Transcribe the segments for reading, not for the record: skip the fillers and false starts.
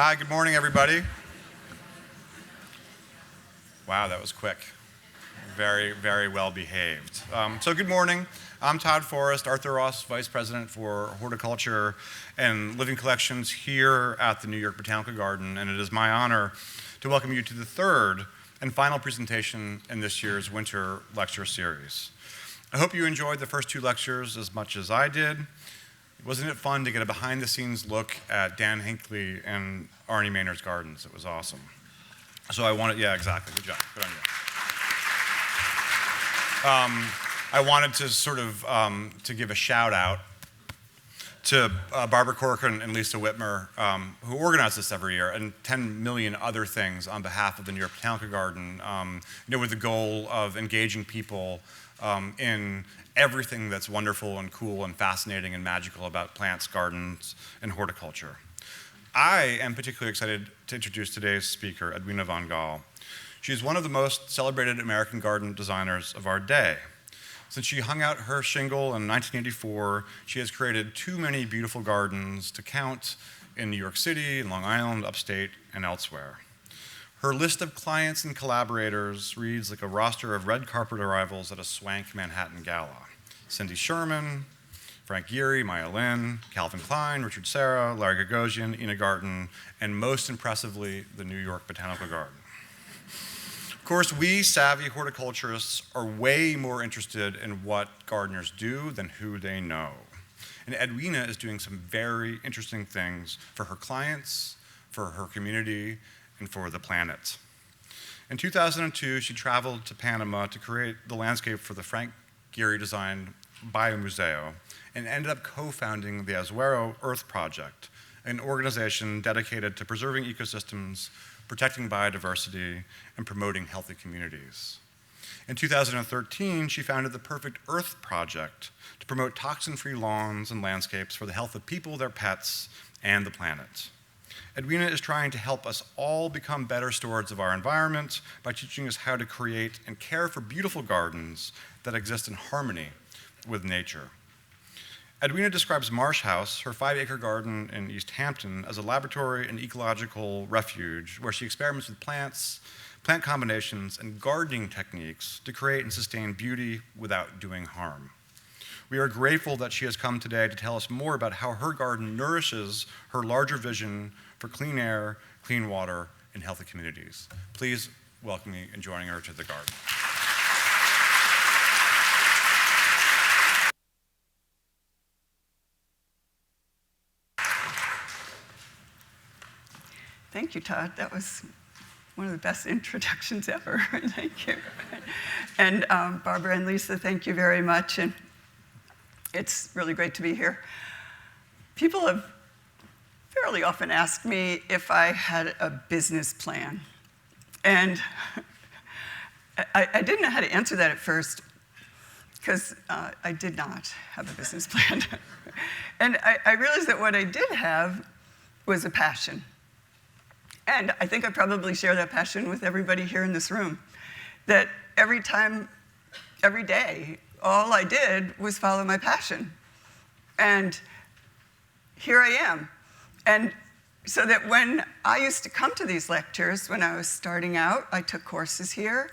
Hi, good morning, everybody. Wow, that was quick. Very, very well behaved. So good morning. I'm Todd Forrest, Arthur Ross Vice President for Horticulture and Living Collections here at the New York Botanical Garden, and it is my honor to welcome you to the third and final presentation in this year's winter lecture series. I hope you enjoyed the first two lectures as much as I did. Wasn't it fun to get a behind-the-scenes look at Dan Hinckley and Arnie Maynard's gardens? It was awesome. So I wanted, yeah, exactly, good job, good on you. I wanted to sort of to give a shout out to Barbara Corcoran and Lisa Whitmer, who organize this every year, and 10 million other things on behalf of the New York Botanical Garden, with the goal of engaging people in everything that's wonderful and cool and fascinating and magical about plants, gardens, and horticulture. I am particularly excited to introduce today's speaker, Edwina von Gal. She's one of the most celebrated American garden designers of our day. Since she hung out her shingle in 1984, she has created too many beautiful gardens to count in New York City, in Long Island, upstate, and elsewhere. Her list of clients and collaborators reads like a roster of red carpet arrivals at a swank Manhattan gala. Cindy Sherman, Frank Gehry, Maya Lin, Calvin Klein, Richard Serra, Larry Gagosian, Ina Garten, and most impressively, the New York Botanical Garden. Of course, we savvy horticulturists are way more interested in what gardeners do than who they know. And Edwina is doing some very interesting things for her clients, for her community, and for the planet. In 2002, she traveled to Panama to create the landscape for the Frank Gehry designed Biomuseo, and ended up co-founding the Azuero Earth Project, an organization dedicated to preserving ecosystems, protecting biodiversity, and promoting healthy communities. In 2013, she founded the Perfect Earth Project to promote toxin-free lawns and landscapes for the health of people, their pets, and the planet. Edwina is trying to help us all become better stewards of our environment by teaching us how to create and care for beautiful gardens that exist in harmony with nature. Edwina describes Marsh House, her 5-acre garden in East Hampton, as a laboratory and ecological refuge where she experiments with plants, plant combinations, and gardening techniques to create and sustain beauty without doing harm. We are grateful that she has come today to tell us more about how her garden nourishes her larger vision for clean air, clean water, and healthy communities. Please welcome me in joining her to the garden. Thank you, Todd. That was one of the best introductions ever. Thank you. And Barbara and Lisa, thank you very much. And it's really great to be here. People have fairly often asked me if I had a business plan. And I didn't know how to answer that at first, because I did not have a business plan. And I realized that what I did have was a passion. And I think I probably share that passion with everybody here in this room, that every day, all I did was follow my passion. And here I am. And so that when I used to come to these lectures, when I was starting out, I took courses here,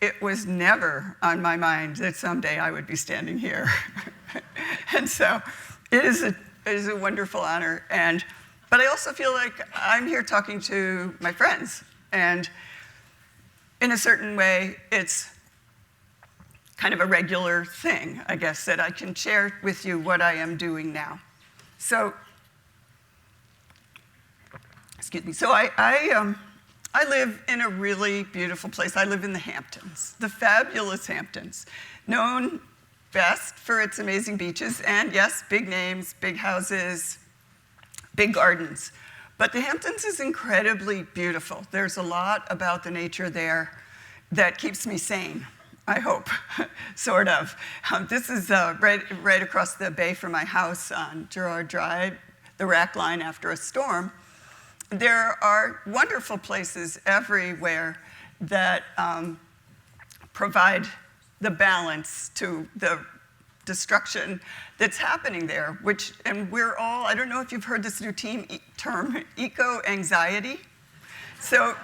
it was never on my mind that someday I would be standing here. And so it is a wonderful honor. But I also feel like I'm here talking to my friends. And in a certain way, it's kind of a regular thing, I guess, that I can share with you what I am doing now. So, excuse me. So I live in a really beautiful place. I live in the Hamptons, the fabulous Hamptons, known best for its amazing beaches and, yes, big names, big houses, big gardens. But the Hamptons is incredibly beautiful. There's a lot about the nature there that keeps me sane, I hope, sort of. This is right across the bay from my house on Girard Drive, the rack line after a storm. There are wonderful places everywhere that provide the balance to the destruction that's happening there, and we're all, I don't know if you've heard this new term, eco-anxiety. So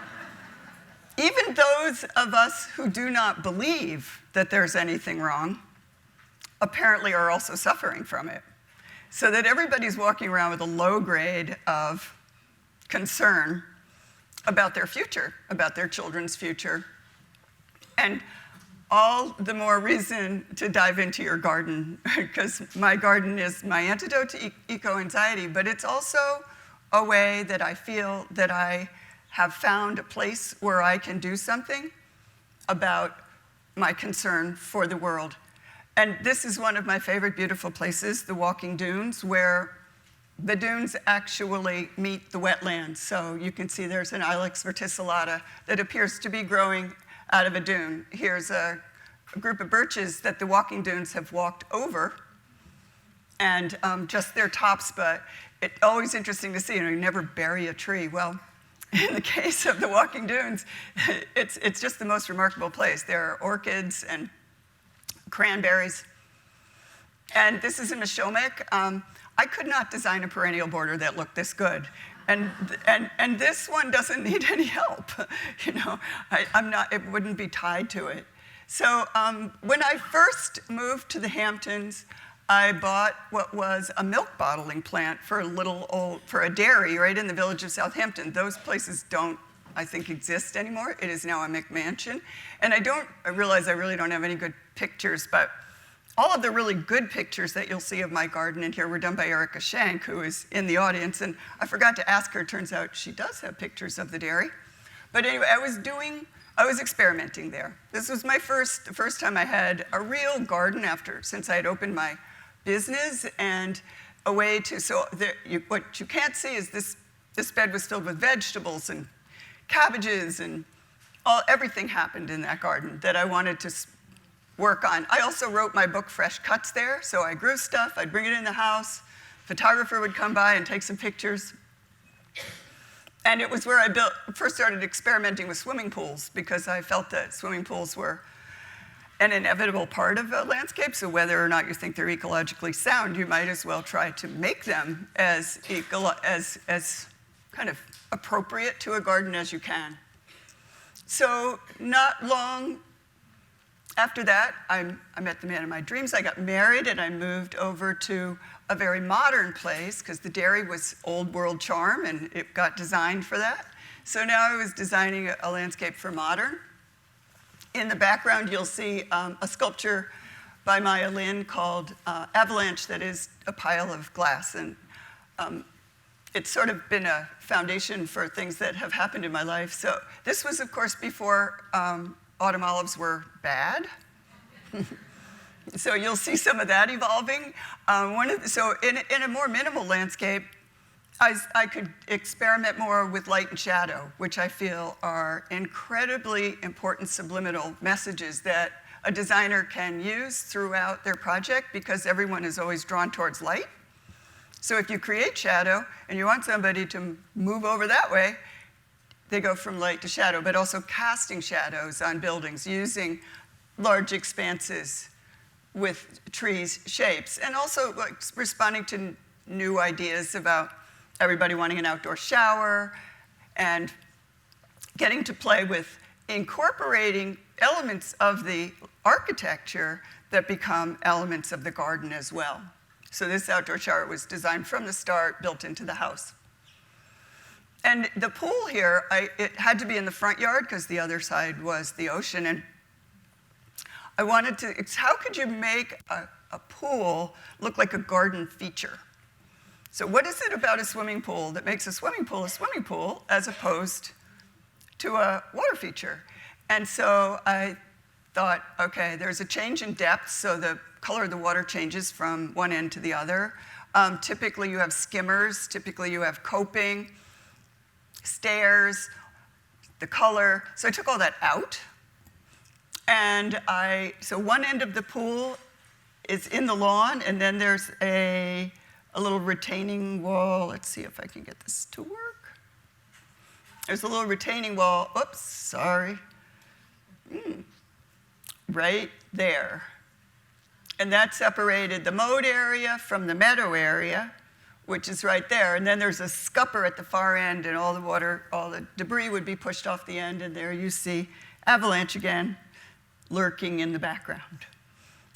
even those of us who do not believe that there's anything wrong apparently are also suffering from it. So that everybody's walking around with a low grade of concern about their future, about their children's future. And all the more reason to dive into your garden, because my garden is my antidote to eco-anxiety, but it's also a way that I feel that I have found a place where I can do something about my concern for the world. And this is one of my favorite beautiful places, the walking dunes, where the dunes actually meet the wetlands. So you can see there's an Ilex verticillata that appears to be growing out of a dune. Here's a group of birches that the walking dunes have walked over, and just their tops, but it's always interesting to see, you never bury a tree. Well, in the case of the walking dunes, it's just the most remarkable place. There are orchids and cranberries. And this is in Mishomek. I could not design a perennial border that looked this good. And this one doesn't need any help. It wouldn't be tied to it. So when I first moved to the Hamptons, I bought what was a milk bottling plant for a dairy right in the village of Southampton. Those places don't, I think, exist anymore. It is now a McMansion. And I realize I really don't have any good pictures, but all of the really good pictures that you'll see of my garden in here were done by Erica Shank, who is in the audience. And I forgot to ask her, turns out she does have pictures of the dairy. But anyway, I was experimenting there. This was the first time I had a real garden since I had opened my business, and a way to, what you can't see is this bed was filled with vegetables and cabbages, and everything happened in that garden that I wanted to work on. I also wrote my book, Fresh Cuts, there, so I grew stuff, I'd bring it in the house, photographer would come by and take some pictures. And it was where I first started experimenting with swimming pools, because I felt that swimming pools were an inevitable part of a landscape, so whether or not you think they're ecologically sound, you might as well try to make them as kind of appropriate to a garden as you can. So not long after that, I met the man of my dreams. I got married, and I moved over to a very modern place, because the dairy was old world charm, and it got designed for that. So now I was designing a landscape for modern. In the background, you'll see a sculpture by Maya Lin called Avalanche, that is a pile of glass. And it's sort of been a foundation for things that have happened in my life. So this was, of course, before autumn olives were bad. So you'll see some of that evolving. So in a more minimal landscape, I could experiment more with light and shadow, which I feel are incredibly important subliminal messages that a designer can use throughout their project, because everyone is always drawn towards light. So if you create shadow and you want somebody to move over that way, they go from light to shadow, but also casting shadows on buildings, using large expanses with trees' shapes, and also responding to new ideas about everybody wanting an outdoor shower, and getting to play with incorporating elements of the architecture that become elements of the garden as well. So this outdoor shower was designed from the start, built into the house. And the pool here, it had to be in the front yard, because the other side was the ocean. And I wanted to, how could you make a pool look like a garden feature? So what is it about a swimming pool that makes a swimming pool as opposed to a water feature? And so I thought, okay, there's a change in depth, so the color of the water changes from one end to the other. Typically you have skimmers, typically you have coping, stairs, the color. So I took all that out. And so one end of the pool is in the lawn, and then there's a little retaining wall. Let's see if I can get this to work. There's a little retaining wall, oops, sorry. Right there. And that separated the mowed area from the meadow area, which is right there. And then there's a scupper at the far end, and all the water, all the debris would be pushed off the end, and there you see avalanche again lurking in the background.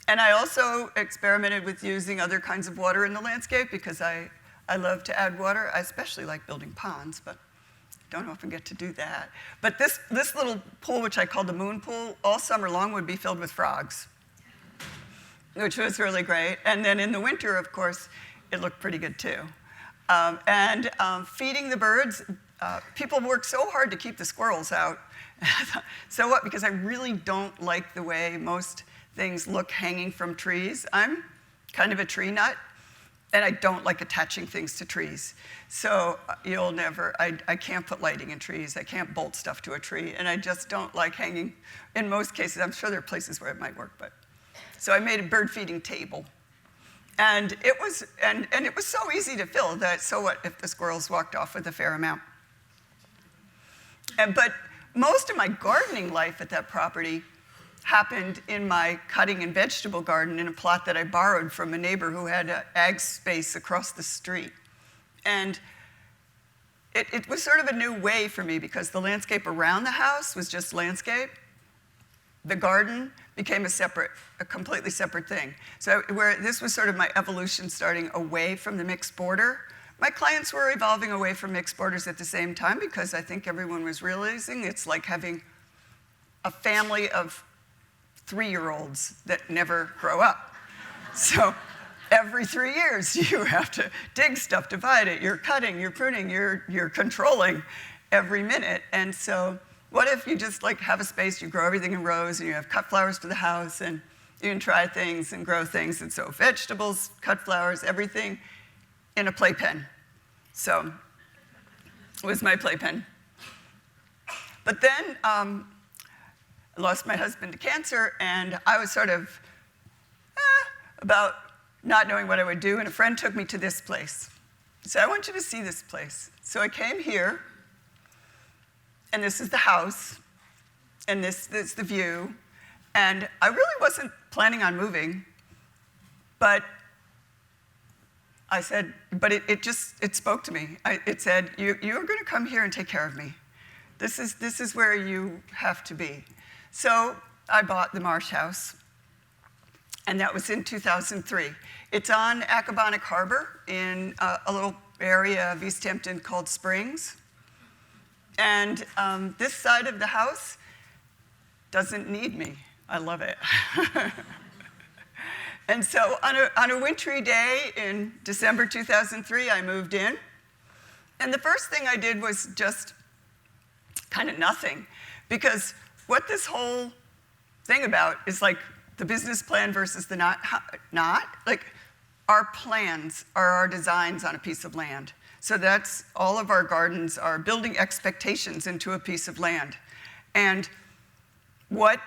And I also experimented with using other kinds of water in the landscape because I love to add water. I especially like building ponds, but don't often get to do that. But this little pool, which I call the moon pool, all summer long would be filled with frogs, which was really great. And then in the winter, of course, it looked pretty good too. Feeding the birds, people work so hard to keep the squirrels out. So what? Because I really don't like the way most things look hanging from trees. I'm kind of a tree nut, and I don't like attaching things to trees. So you'll never, I can't put lighting in trees. I can't bolt stuff to a tree, and I just don't like hanging. In most cases, I'm sure there are places where it might work, but. So I made a bird feeding table. And it was so easy to fill that, so what if the squirrels walked off with a fair amount? But most of my gardening life at that property happened in my cutting and vegetable garden in a plot that I borrowed from a neighbor who had an ag space across the street. And it was sort of a new way for me because the landscape around the house was just landscape. The garden became a completely separate thing. So where this was sort of my evolution starting away from the mixed border. My clients were evolving away from mixed borders at the same time because I think everyone was realizing it's like having a family of 3-year-olds that never grow up. So every 3 years you have to dig stuff, divide it, you're cutting, you're pruning, you're controlling every minute. And so what if you just like have a space, you grow everything in rows, and you have cut flowers to the house, and you can try things and grow things, and so vegetables, cut flowers, everything in a playpen. So it was my playpen. But then I lost my husband to cancer, and I was sort of about not knowing what I would do, and a friend took me to this place. He said, I want you to see this place. So I came here, and this is the house, and this is the view. And I really wasn't planning on moving, but I said, but it spoke to me. It said, you're going to come here and take care of me. This is where you have to be. So I bought the Marsh house, and that was in 2003. It's on Accabonac Harbor in a little area of East Hampton called Springs. And this side of the house doesn't need me. I love it. And so on a wintry day in December 2003, I moved in. And the first thing I did was just kind of nothing. Because what this whole thing about is like the business plan versus the not. Like our plans are our designs on a piece of land. So that's all of our gardens are building expectations into a piece of land. And what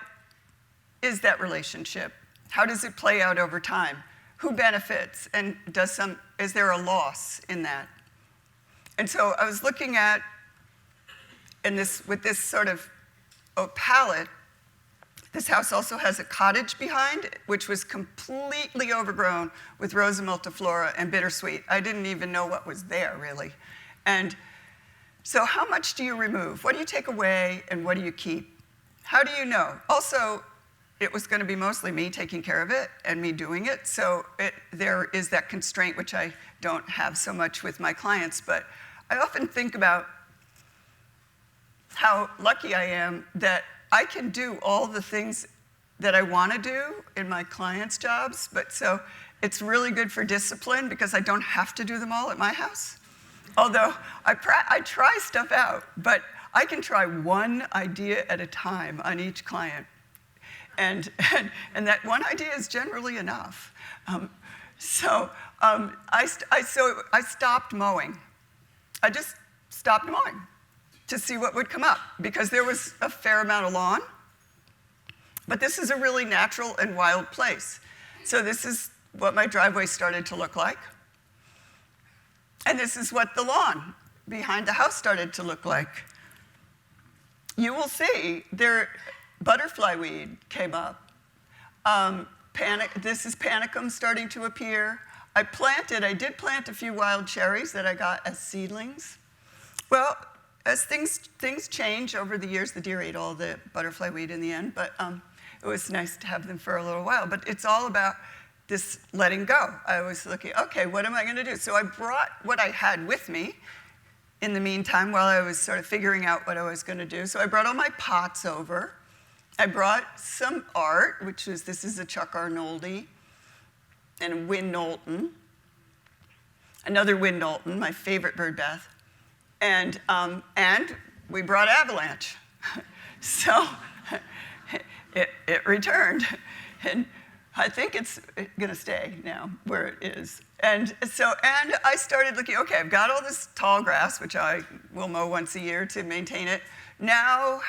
is that relationship? How does it play out over time? Who benefits? And is there a loss in that? And so I was looking at, with this sort of palette, this house also has a cottage behind, which was completely overgrown with Rosa multiflora and bittersweet. I didn't even know what was there, really. And so how much do you remove? What do you take away, and what do you keep? How do you know? Also, it was going to be mostly me taking care of it and me doing it, so there is that constraint, which I don't have so much with my clients, but I often think about how lucky I am that I can do all the things that I want to do in my clients' jobs, but so it's really good for discipline because I don't have to do them all at my house. Although I try stuff out, but I can try one idea at a time on each client. And that one idea is generally enough. So I stopped mowing. I just stopped mowing to see what would come up, because there was a fair amount of lawn. But this is a really natural and wild place. So this is what my driveway started to look like. And this is what the lawn behind the house started to look like. You will see butterfly weed came up. This is panicum starting to appear. I did plant a few wild cherries that I got as seedlings. Well, as things change over the years, the deer ate all the butterfly weed in the end, but it was nice to have them for a little while. But it's all about this letting go. I was looking, okay, what am I going to do? So I brought what I had with me in the meantime while I was sort of figuring out what I was going to do. So I brought all my pots over. I brought some art, this is a Chuck Arnoldi and a Win Knowlton, another Win Knowlton, my favorite bird bath. And we brought avalanche. So it returned. And I think it's going to stay now where it is. And I started looking, okay, I've got all this tall grass, which I will mow once a year to maintain it. Now,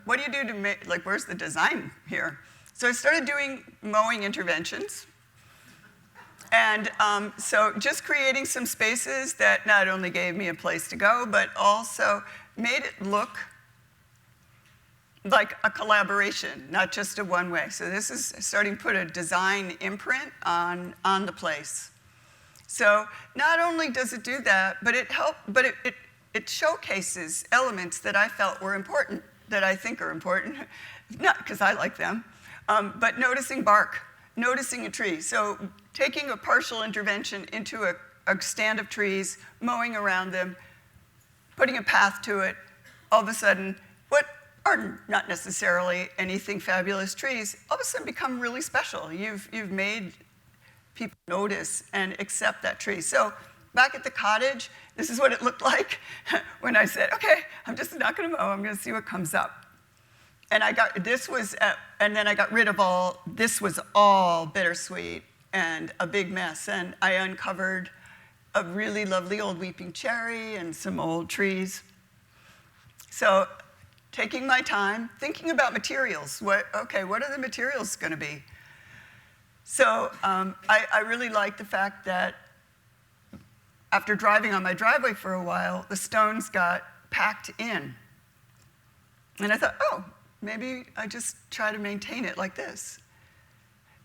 what do you do to make, where's the design here? So I started doing mowing interventions. And so just creating some spaces that not only gave me a place to go, but also made it look like a collaboration, not just a one-way. So this is starting to put a design imprint on the place. So not only does it do that, but it showcases elements that I felt were important, that I think are important, not because I like them, but noticing bark, noticing a tree. So taking a partial intervention into a stand of trees, mowing around them, putting a path to it, all of a sudden, what are not necessarily anything fabulous trees, all of a sudden become really special. You've made people notice and accept that tree. So back at the cottage, this is what it looked like when I said, okay, I'm just not gonna mow, I'm gonna see what comes up. And then I got rid of this was all bittersweet and a big mess. And I uncovered a really lovely old weeping cherry and some old trees. So taking my time, thinking about materials. What are the materials gonna be? So I really like the fact that after driving on my driveway for a while, the stones got packed in. And I thought, oh, maybe I just try to maintain it like this.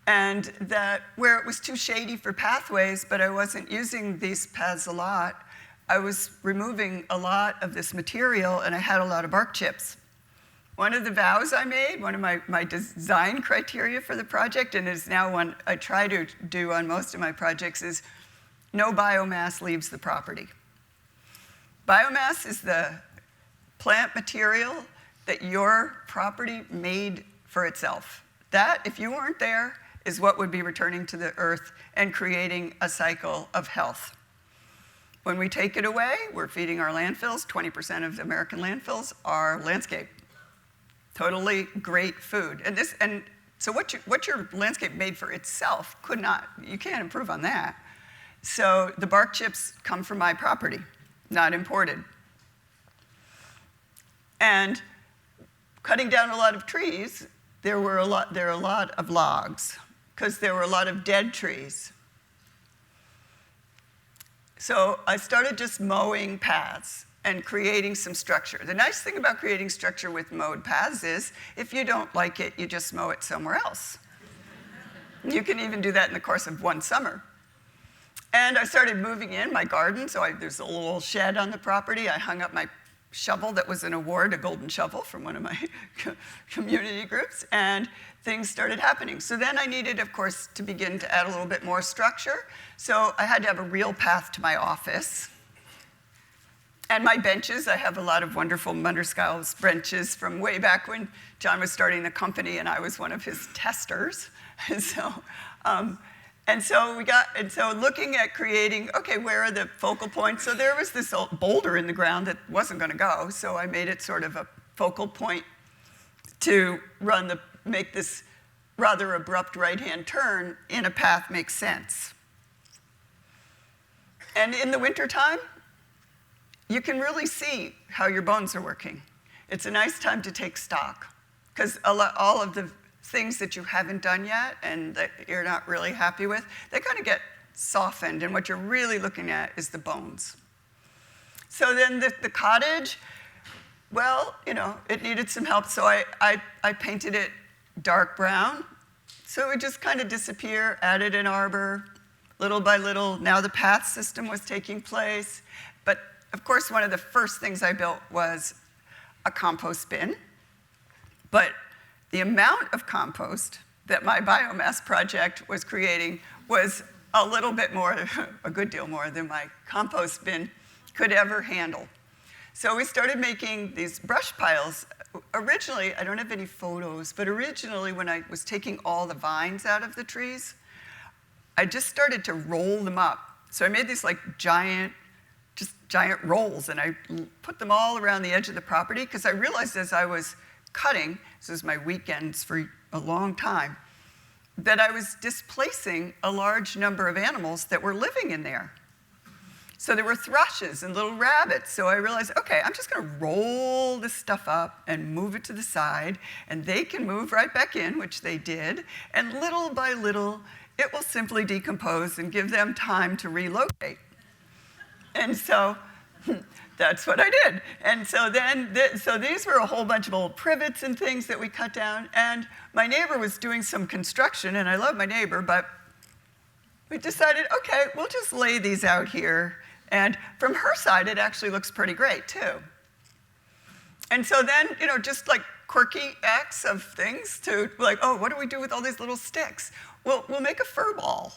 And that where it was too shady for pathways, but I wasn't using these paths a lot, I was removing a lot of this material and I had a lot of bark chips. One of the vows I made, one of my design criteria for the project, and is now one I try to do on most of my projects, is no biomass leaves the property. Biomass is the plant material that your property made for itself. That, if you weren't there, is what would be returning to the earth and creating a cycle of health. When we take it away, we're feeding our landfills. 20% of the American landfills are landscape. Totally great food. And so what your landscape made for itself you can't improve on that. So the bark chips come from my property, not imported. And cutting down a lot of trees, there are a lot of logs, because there were a lot of dead trees. So I started just mowing paths and creating some structure. The nice thing about creating structure with mowed paths is, if you don't like it, you just mow it somewhere else. You can even do that in the course of one summer. And I started moving in my garden, so there's a little shed on the property. I hung up my shovel that was an award, a golden shovel from one of my community groups, and things started happening. So then I needed, of course, to begin to add a little bit more structure. So I had to have a real path to my office. And my benches, I have a lot of wonderful Munderskjal's benches from way back when John was starting the company and I was one of his testers. And so looking at creating, okay, where are the focal points? So there was this old boulder in the ground that wasn't gonna go, so I made it sort of a focal point to make this rather abrupt right-hand turn in a path make sense. And in the wintertime, you can really see how your bones are working. It's a nice time to take stock, because all of the things that you haven't done yet and that you're not really happy with, they kind of get softened, and what you're really looking at is the bones. So then the cottage, well, it needed some help, so I painted it dark brown So it would just kind of disappear, added an arbor, little by little. Now the path system was taking place. But of course, one of the first things I built was a compost bin. But the amount of compost that my biomass project was creating was a little bit more, a good deal more than my compost bin could ever handle. So we started making these brush piles. Originally, I don't have any photos, but originally when I was taking all the vines out of the trees, I just started to roll them up. So I made these like giant rolls, and I put them all around the edge of the property because I realized as I was cutting, this was my weekends for a long time, that I was displacing a large number of animals that were living in there. So there were thrushes and little rabbits. So I realized, okay, I'm just going to roll this stuff up and move it to the side, and they can move right back in, which they did. And little by little, it will simply decompose and give them time to relocate. And so that's what I did. And so then, so these were a whole bunch of old privets and things that we cut down. And my neighbor was doing some construction, and I love my neighbor, but we decided, okay, we'll just lay these out here. And from her side, it actually looks pretty great, too. And so then, just like quirky acts of things to like, oh, what do we do with all these little sticks? Well, we'll make a fur ball,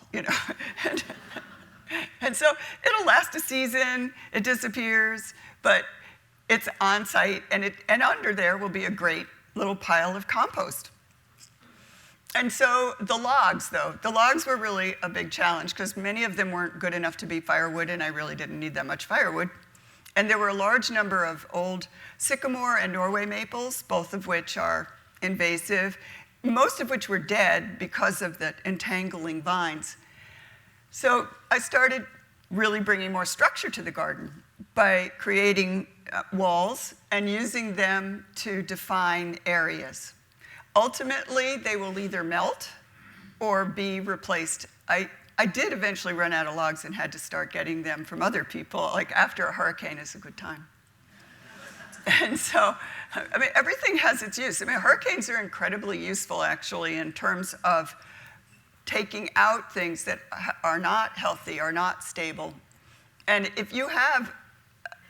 And so it'll last a season, it disappears, but it's on site, and under there will be a great little pile of compost. And so the logs were really a big challenge because many of them weren't good enough to be firewood, and I really didn't need that much firewood. And there were a large number of old sycamore and Norway maples, both of which are invasive, most of which were dead because of the entangling vines. So I started really bringing more structure to the garden by creating walls and using them to define areas. Ultimately, they will either melt or be replaced. I did eventually run out of logs and had to start getting them from other people. Like after a hurricane is a good time. And so, everything has its use. Hurricanes are incredibly useful, actually, in terms of taking out things that are not healthy, are not stable. And if you have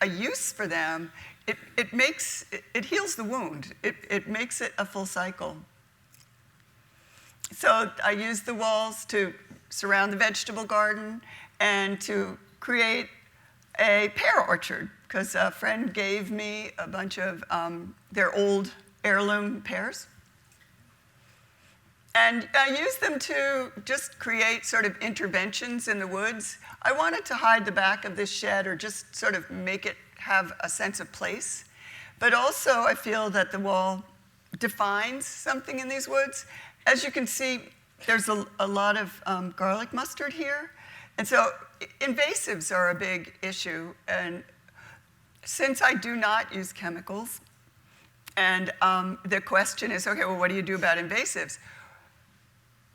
a use for them, it heals the wound. It makes it a full cycle. So I used the walls to surround the vegetable garden and to create a pear orchard, because a friend gave me a bunch of their old heirloom pears. And I used them to just create sort of interventions in the woods. I wanted to hide the back of this shed or just sort of make it have a sense of place. But also, I feel that the wall defines something in these woods. As you can see, there's a lot of garlic mustard here. And so invasives are a big issue. And since I do not use chemicals, and the question is, okay, well, what do you do about invasives?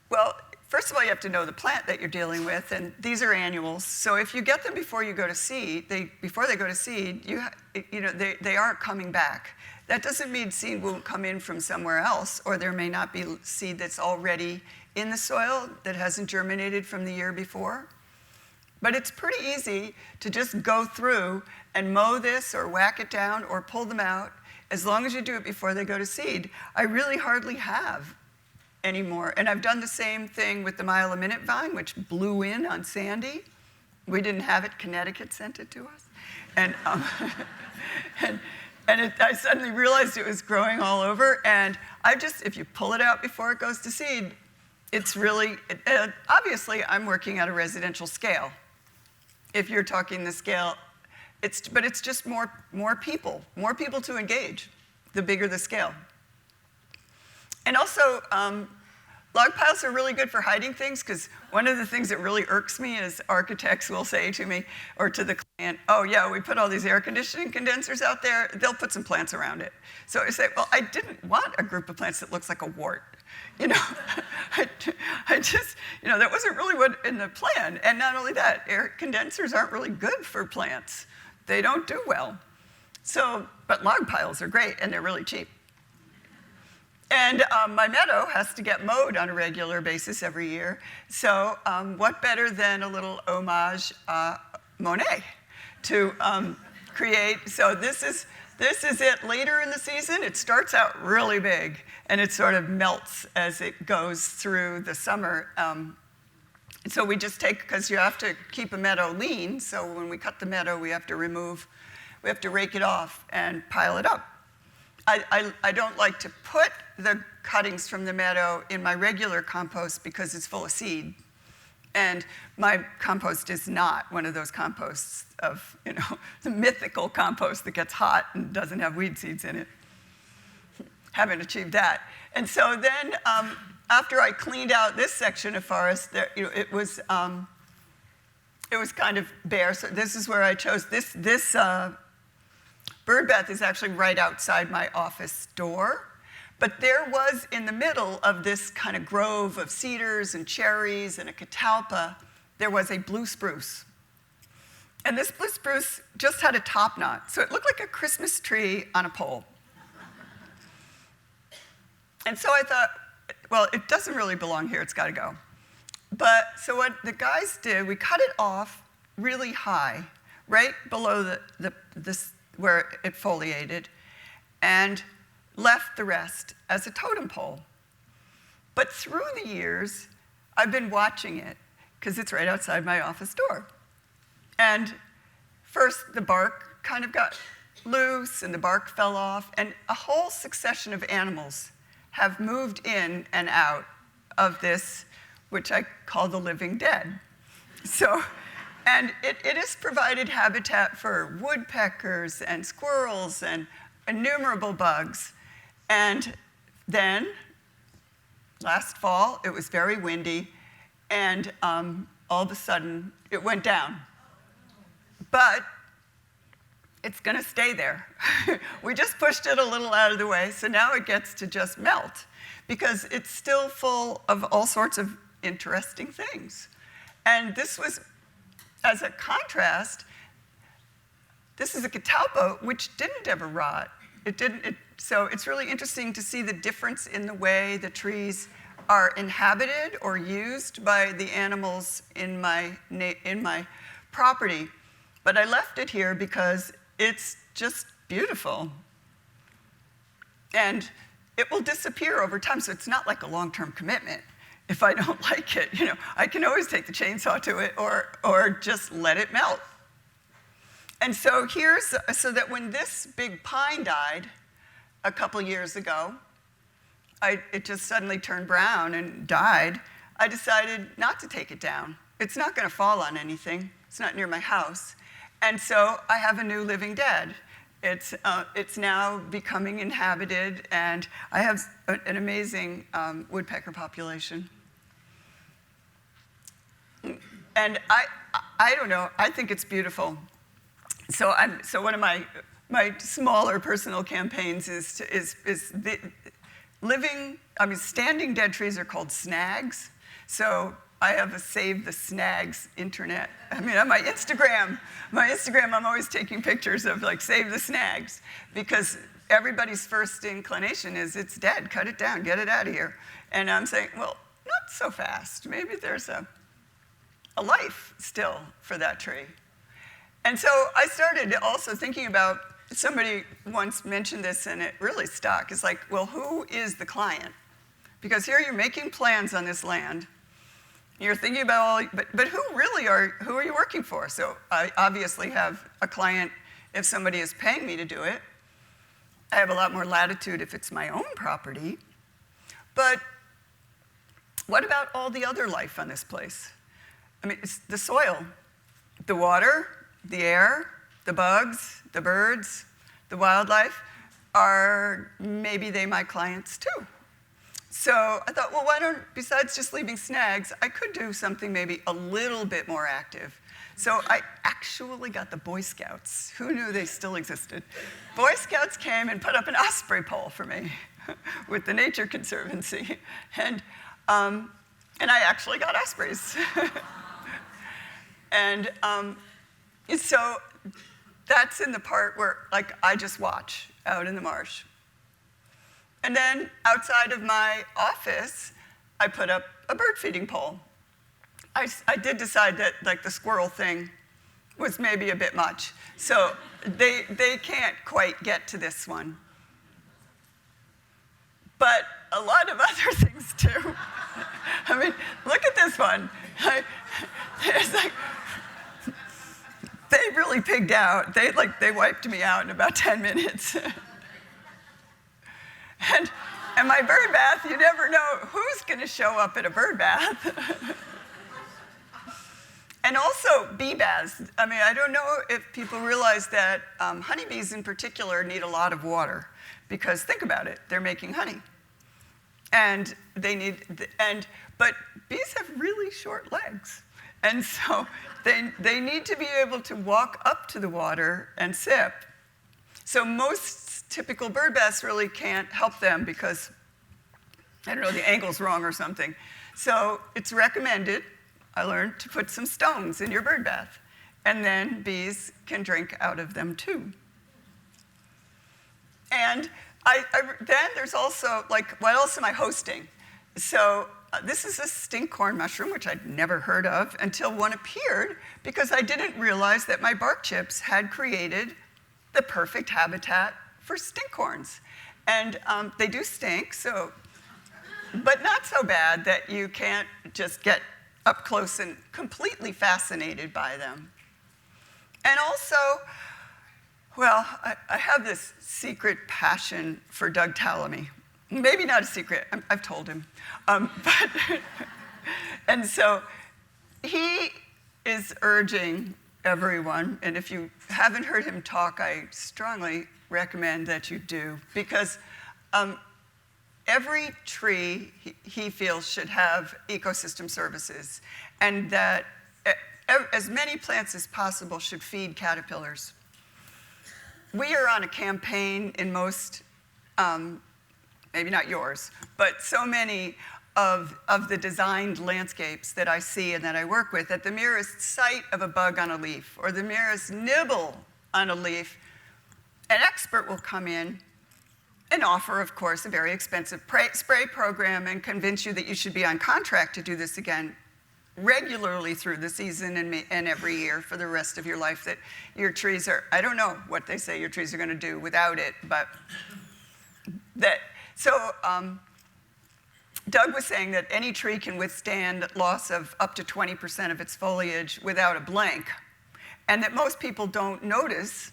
Well, first of all, you have to know the plant that you're dealing with, and these are annuals. So if you get them before you go to seed, before they go to seed, they aren't coming back. That doesn't mean seed won't come in from somewhere else, or there may not be seed that's already in the soil that hasn't germinated from the year before. But it's pretty easy to just go through and mow this or whack it down or pull them out, as long as you do it before they go to seed. I really hardly have anymore. And I've done the same thing with the mile-a-minute vine, which blew in on Sandy. We didn't have it. Connecticut sent it to us. And, I suddenly realized it was growing all over. And if you pull it out before it goes to seed, it's really, obviously, I'm working at a residential scale. If you're talking the scale, but it's just more people to engage, the bigger the scale. And also, log piles are really good for hiding things, because one of the things that really irks me is architects will say to me or to the client, oh yeah, we put all these air conditioning condensers out there, they'll put some plants around it. So I say, well, I didn't want a group of plants that looks like a wart. I just, that wasn't really what in the plan. And not only that, air condensers aren't really good for plants. They don't do well. So, but log piles are great, and they're really cheap. And my meadow has to get mowed on a regular basis every year. So what better than a little homage Monet to create? So this is it later in the season. It starts out really big, and it sort of melts as it goes through the summer. So we just take, because you have to keep a meadow lean, so when we cut the meadow, we have to rake it off and pile it up. I don't like to put the cuttings from the meadow in my regular compost because it's full of seed. And my compost is not one of those composts of, the mythical compost that gets hot and doesn't have weed seeds in it. Haven't achieved that. And so then, after I cleaned out this section of forest, it was kind of bare. So this is where I chose this bird bath is actually right outside my office door. But there was, in the middle of this kind of grove of cedars and cherries and a catalpa, there was a blue spruce. And this blue spruce just had a top knot, so it looked like a Christmas tree on a pole. And so I thought, well, it doesn't really belong here, it's gotta go. But, so what the guys did, we cut it off really high, right below this where it foliated, and left the rest as a totem pole. But through the years, I've been watching it, because it's right outside my office door. And first, the bark kind of got loose, and the bark fell off, and a whole succession of animals have moved in and out of this, which I call the living dead. So, and it has provided habitat for woodpeckers and squirrels and innumerable bugs. And then, last fall, it was very windy, and all of a sudden, it went down. But it's gonna stay there. We just pushed it a little out of the way, so now it gets to just melt, because it's still full of all sorts of interesting things. And this was, as a contrast, this is a catalpa, which didn't ever rot. So it's really interesting to see the difference in the way the trees are inhabited or used by the animals in my property. But I left it here because it's just beautiful. And it will disappear over time, so it's not like a long-term commitment. If I don't like it, I can always take the chainsaw to it or just let it melt. And so so that when this big pine died a couple years ago, it just suddenly turned brown and died, I decided not to take it down. It's not gonna fall on anything. It's not near my house. And so I have a new living dead. It's now becoming inhabited, and I have an amazing woodpecker population. And I don't know, I think it's beautiful. So one of my smaller personal campaigns is standing dead trees are called snags. So I have a Save the Snags internet. On my Instagram, I'm always taking pictures of Save the Snags, because everybody's first inclination is it's dead, cut it down, get it out of here. And I'm saying, well, not so fast. Maybe there's a life still for that tree. And so I started also thinking about, somebody once mentioned this and it really stuck. It's like, well, who is the client? Because here you're making plans on this land. You're thinking about but who are you working for? So I obviously have a client if somebody is paying me to do it. I have a lot more latitude if it's my own property. But what about all the other life on this place? It's the soil, the water, the air, the bugs, the birds, the wildlife. Maybe they my clients too. So I thought, well, besides just leaving snags, I could do something maybe a little bit more active. So I actually got the Boy Scouts. Who knew they still existed? Boy Scouts came and put up an osprey pole for me with the Nature Conservancy. And I actually got ospreys. And so that's in the part where I just watch out in the marsh. And then outside of my office, I put up a bird feeding pole. I did decide that like the squirrel thing was maybe a bit much. So they can't quite get to this one. But a lot of other things too. I mean, look at this one. It's like, they really pigged out. They wiped me out in about 10 minutes. And my bird bath, you never know who's going to show up at a bird bath. And also bee baths. I mean, I don't know if people realize that honeybees in particular need a lot of water, because think about it, they're making honey. And but bees have really short legs. And so they need to be able to walk up to the water and sip. So most typical bird baths really can't help them because, I don't know, the angle's wrong or something. So it's recommended, I learned, to put some stones in your bird bath. And then bees can drink out of them too. And then there's also, like, what else am I hosting? So this is a stinkhorn mushroom, which I'd never heard of until one appeared, because I didn't realize that my bark chips had created the perfect habitat for stinkhorns. And they do stink, but not so bad that you can't just get up close and completely fascinated by them. And also, well, I have this secret passion for Doug Tallamy. Maybe not a secret, I've told him. And so he is urging everyone, and if you haven't heard him talk, I strongly recommend that you do, because every tree, he feels, should have ecosystem services, and that as many plants as possible should feed caterpillars. We are on a campaign in most, maybe not yours, but so many of the designed landscapes that I see and that I work with, at the merest sight of a bug on a leaf or the merest nibble on a leaf, an expert will come in and offer, of course, a very expensive spray program and convince you that you should be on contract to do this again regularly through the season and every year for the rest of your life, that your trees are, I don't know what they say your trees are going to do without it, but that, so Doug was saying that any tree can withstand loss of up to 20% of its foliage without a blank, and that most people don't notice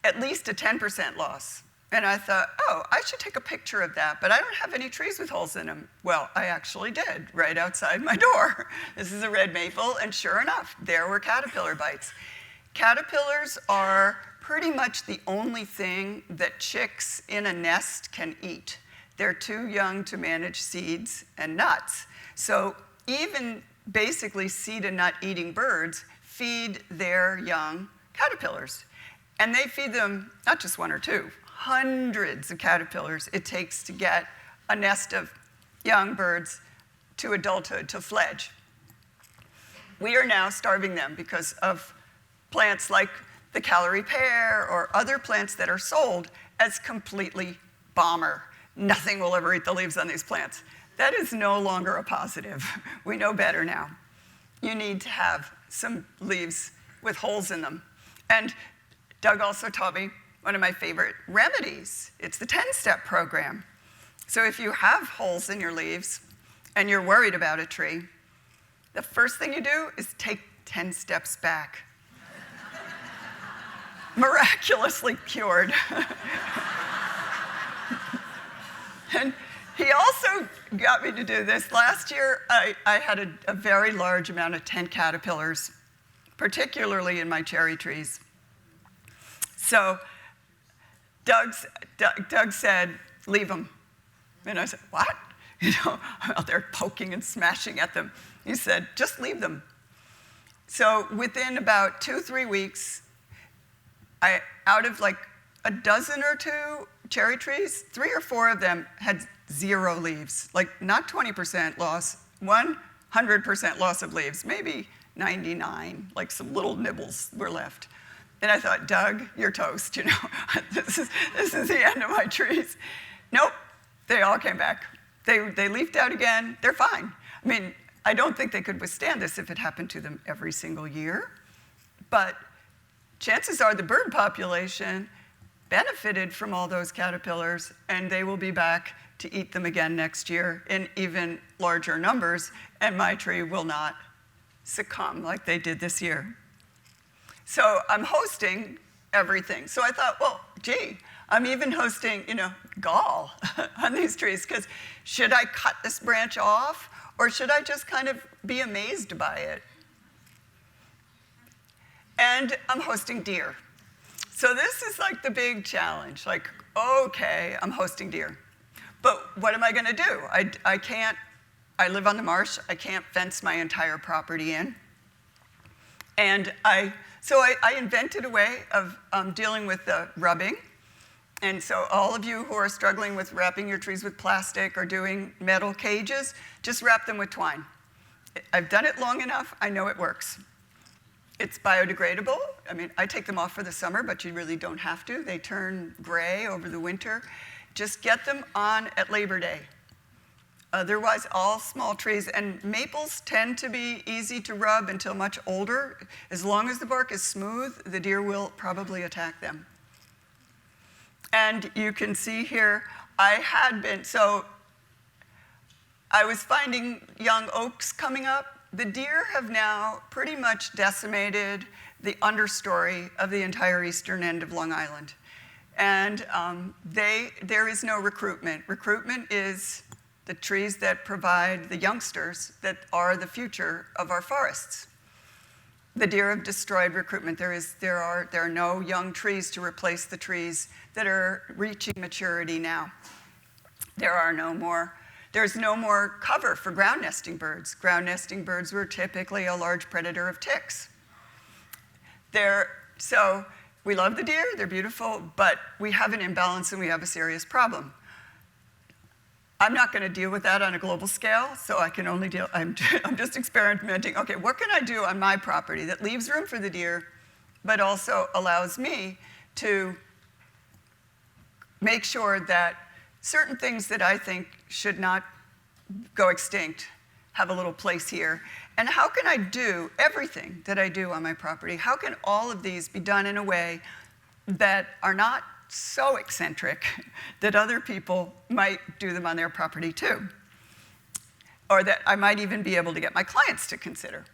at least a 10% loss. And I thought, oh, I should take a picture of that, but I don't have any trees with holes in them. Well, I actually did, right outside my door. This is a red maple, and sure enough, there were caterpillar bites. Caterpillars are pretty much the only thing that chicks in a nest can eat. They're too young to manage seeds and nuts. So even basically seed and nut eating birds feed their young caterpillars. And they feed them not just one or two, hundreds of caterpillars it takes to get a nest of young birds to adulthood, to fledge. We are now starving them because of plants like the Callery pear or other plants that are sold as completely bomber. Nothing will ever eat the leaves on these plants. That is no longer a positive. We know better now. You need to have some leaves with holes in them. And Doug also taught me one of my favorite remedies. It's the 10-step program. So if you have holes in your leaves and you're worried about a tree, the first thing you do is take 10 steps back. Miraculously cured. And he also got me to do this. Last year, I had a very large amount of tent caterpillars, particularly in my cherry trees. So Doug said, leave them. And I said, what? You know, I'm out there poking and smashing at them. He said, just leave them. So within about 2-3 weeks, out of like a dozen or two cherry trees, 3 or 4 of them had 0 leaves, like not 20% loss, 100% loss of leaves, maybe 99, like some little nibbles were left. And I thought, Doug, you're toast, you know. This is the end of my trees. Nope, They all came back. They leafed out again. They're fine. I mean, I don't think they could withstand this if it happened to them every single year. But chances are the bird population benefited from all those caterpillars, and they will be back to eat them again next year in even larger numbers, and my tree will not succumb like they did this year. So I'm hosting everything. So I thought, well, gee, I'm even hosting, gall on these trees, because should I cut this branch off, or should I just kind of be amazed by it? And I'm hosting deer. So this is like the big challenge, like, okay, I'm hosting deer. But what am I gonna do? I live on the marsh, I can't fence my entire property in. And so I invented a way of dealing with the rubbing. And so all of you who are struggling with wrapping your trees with plastic or doing metal cages, just wrap them with twine. I've done it long enough, I know it works. It's biodegradable. I mean, I take them off for the summer, but you really don't have to. They turn gray over the winter. Just get them on at Labor Day. Otherwise, all small trees, and maples tend to be easy to rub until much older. As long as the bark is smooth, the deer will probably attack them. And you can see here, I was finding young oaks coming up. The deer have now pretty much decimated the understory of the entire eastern end of Long Island. And there is no recruitment. Recruitment is the trees that provide the youngsters that are the future of our forests. The deer have destroyed recruitment. There are no young trees to replace the trees that are reaching maturity now. There's no more cover for ground nesting birds. Ground nesting birds were typically a large predator of ticks. So we love the deer, they're beautiful, but we have an imbalance and we have a serious problem. I'm not going to deal with that on a global scale, so I can only I'm just experimenting. Okay, what can I do on my property that leaves room for the deer, but also allows me to make sure that certain things that I think should not go extinct have a little place here. And how can I do everything that I do on my property? How can all of these be done in a way that are not so eccentric that other people might do them on their property too? Or that I might even be able to get my clients to consider.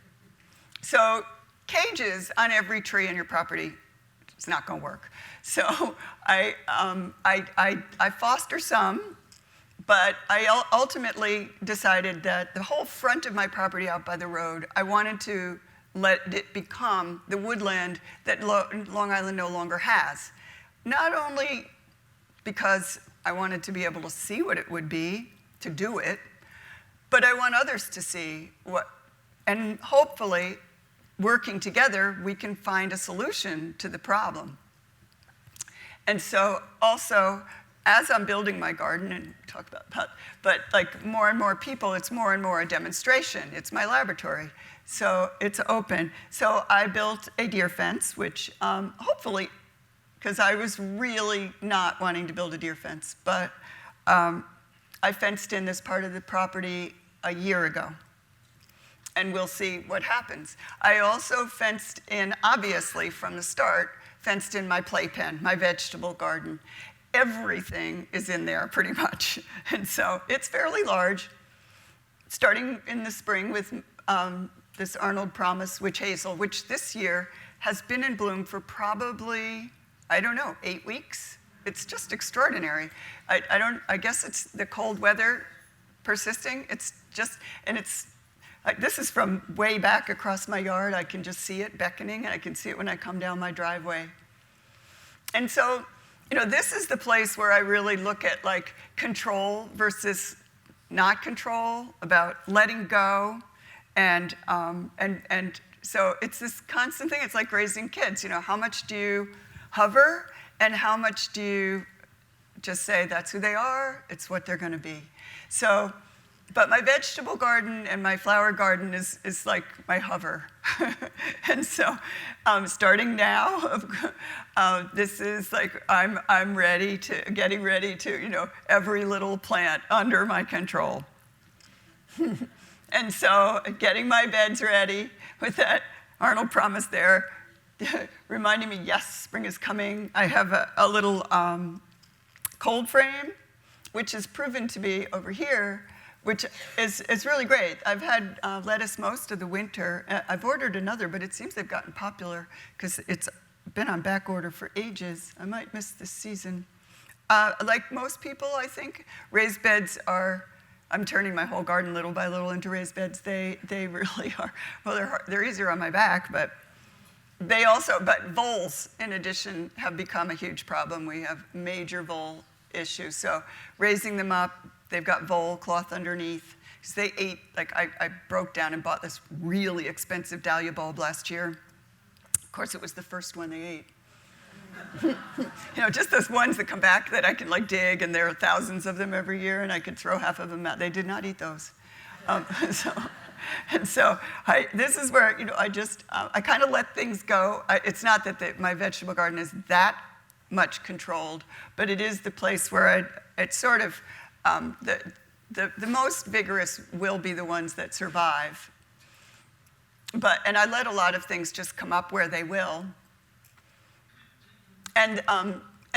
So cages on every tree in your property, it's not gonna work. So I foster some, but I ultimately decided that the whole front of my property out by the road, I wanted to let it become the woodland that Long Island no longer has. Not only because I wanted to be able to see what it would be to do it, but I want others to see what, and hopefully working together, we can find a solution to the problem. And so also, as I'm building my garden, and talk about that, but like more and more people, it's more and more a demonstration. It's my laboratory, so it's open. So I built a deer fence, which hopefully, because I was really not wanting to build a deer fence, but I fenced in this part of the property a year ago, and we'll see what happens. I also fenced in, obviously from the start, fenced in my playpen, my vegetable garden. Everything is in there pretty much. And so it's fairly large, starting in the spring with this Arnold Promise witch hazel, which this year has been in bloom for probably, I don't know, 8 weeks. It's just extraordinary. I guess it's the cold weather persisting. It's just, and it's, this is from way back across my yard. I can just see it beckoning, and I can see it when I come down my driveway. And so, this is the place where I really look at like control versus not control, about letting go, and so it's this constant thing. It's like raising kids. How much do you hover, and how much do you just say that's who they are? It's what they're going to be. So But my vegetable garden and my flower garden is like my hover. And so starting now, this is like I'm ready to, getting ready to, every little plant under my control. And so getting my beds ready with that Arnold promise there, reminding me, yes, spring is coming. I have a little cold frame, which is proven to be over here, which is really great. I've had lettuce most of the winter. I've ordered another, but it seems they've gotten popular because it's been on back order for ages. I might miss this season. Like most people, I think, raised beds are, I'm turning my whole garden little by little into raised beds. They really are, well, they're easier on my back, but but voles, in addition, have become a huge problem. We have major vole issues. So raising them up, they've got vole cloth underneath. Because they ate, like I broke down and bought this really expensive dahlia bulb last year. Of course, it was the first one they ate. Just those ones that come back that I can like dig, and there are thousands of them every year, and I could throw half of them out. They did not eat those. So this is where, I kind of let things go. It's not that my vegetable garden is that much controlled, but it is the place where it's sort of, the most vigorous will be the ones that survive. And I let a lot of things just come up where they will. And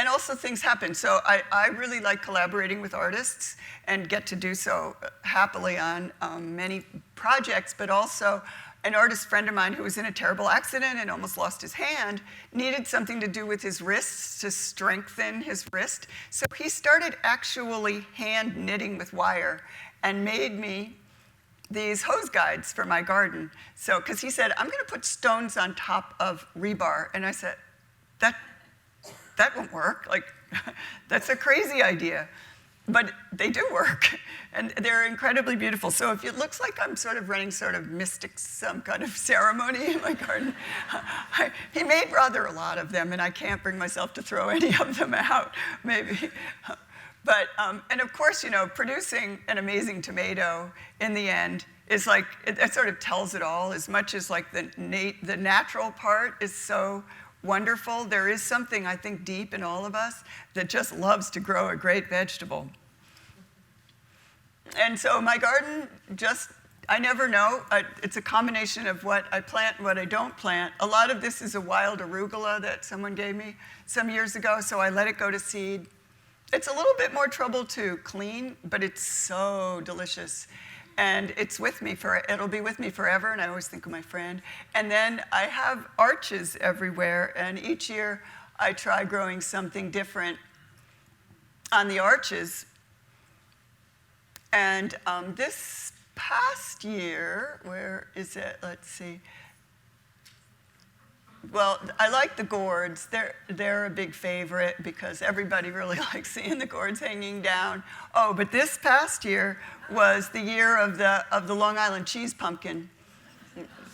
also things happen. So I really like collaborating with artists and get to do so happily on many projects, but also an artist friend of mine who was in a terrible accident and almost lost his hand needed something to do with his wrists to strengthen his wrist. So he started actually hand knitting with wire and made me these hose guides for my garden. So, because he said, I'm going to put stones on top of rebar. And I said, that won't work. Like, that's a crazy idea. But they do work, and they're incredibly beautiful. So if it looks like I'm sort of running sort of some kind of ceremony in my garden, he made rather a lot of them, and I can't bring myself to throw any of them out, maybe. But, and of course, producing an amazing tomato in the end is like, it sort of tells it all, as much as like the natural part is so wonderful. There is something, I think, deep in all of us that just loves to grow a great vegetable. And so my garden I never know. It's a combination of what I plant and what I don't plant. A lot of this is a wild arugula that someone gave me some years ago, so I let it go to seed. It's a little bit more trouble to clean, but it's so delicious. And it'll be with me forever, and I always think of my friend. And then I have arches everywhere, and each year I try growing something different on the arches. And this past year, where is it? Let's see. Well, I like the gourds. They're a big favorite because everybody really likes seeing the gourds hanging down. Oh, but this past year was the year of the Long Island cheese pumpkin.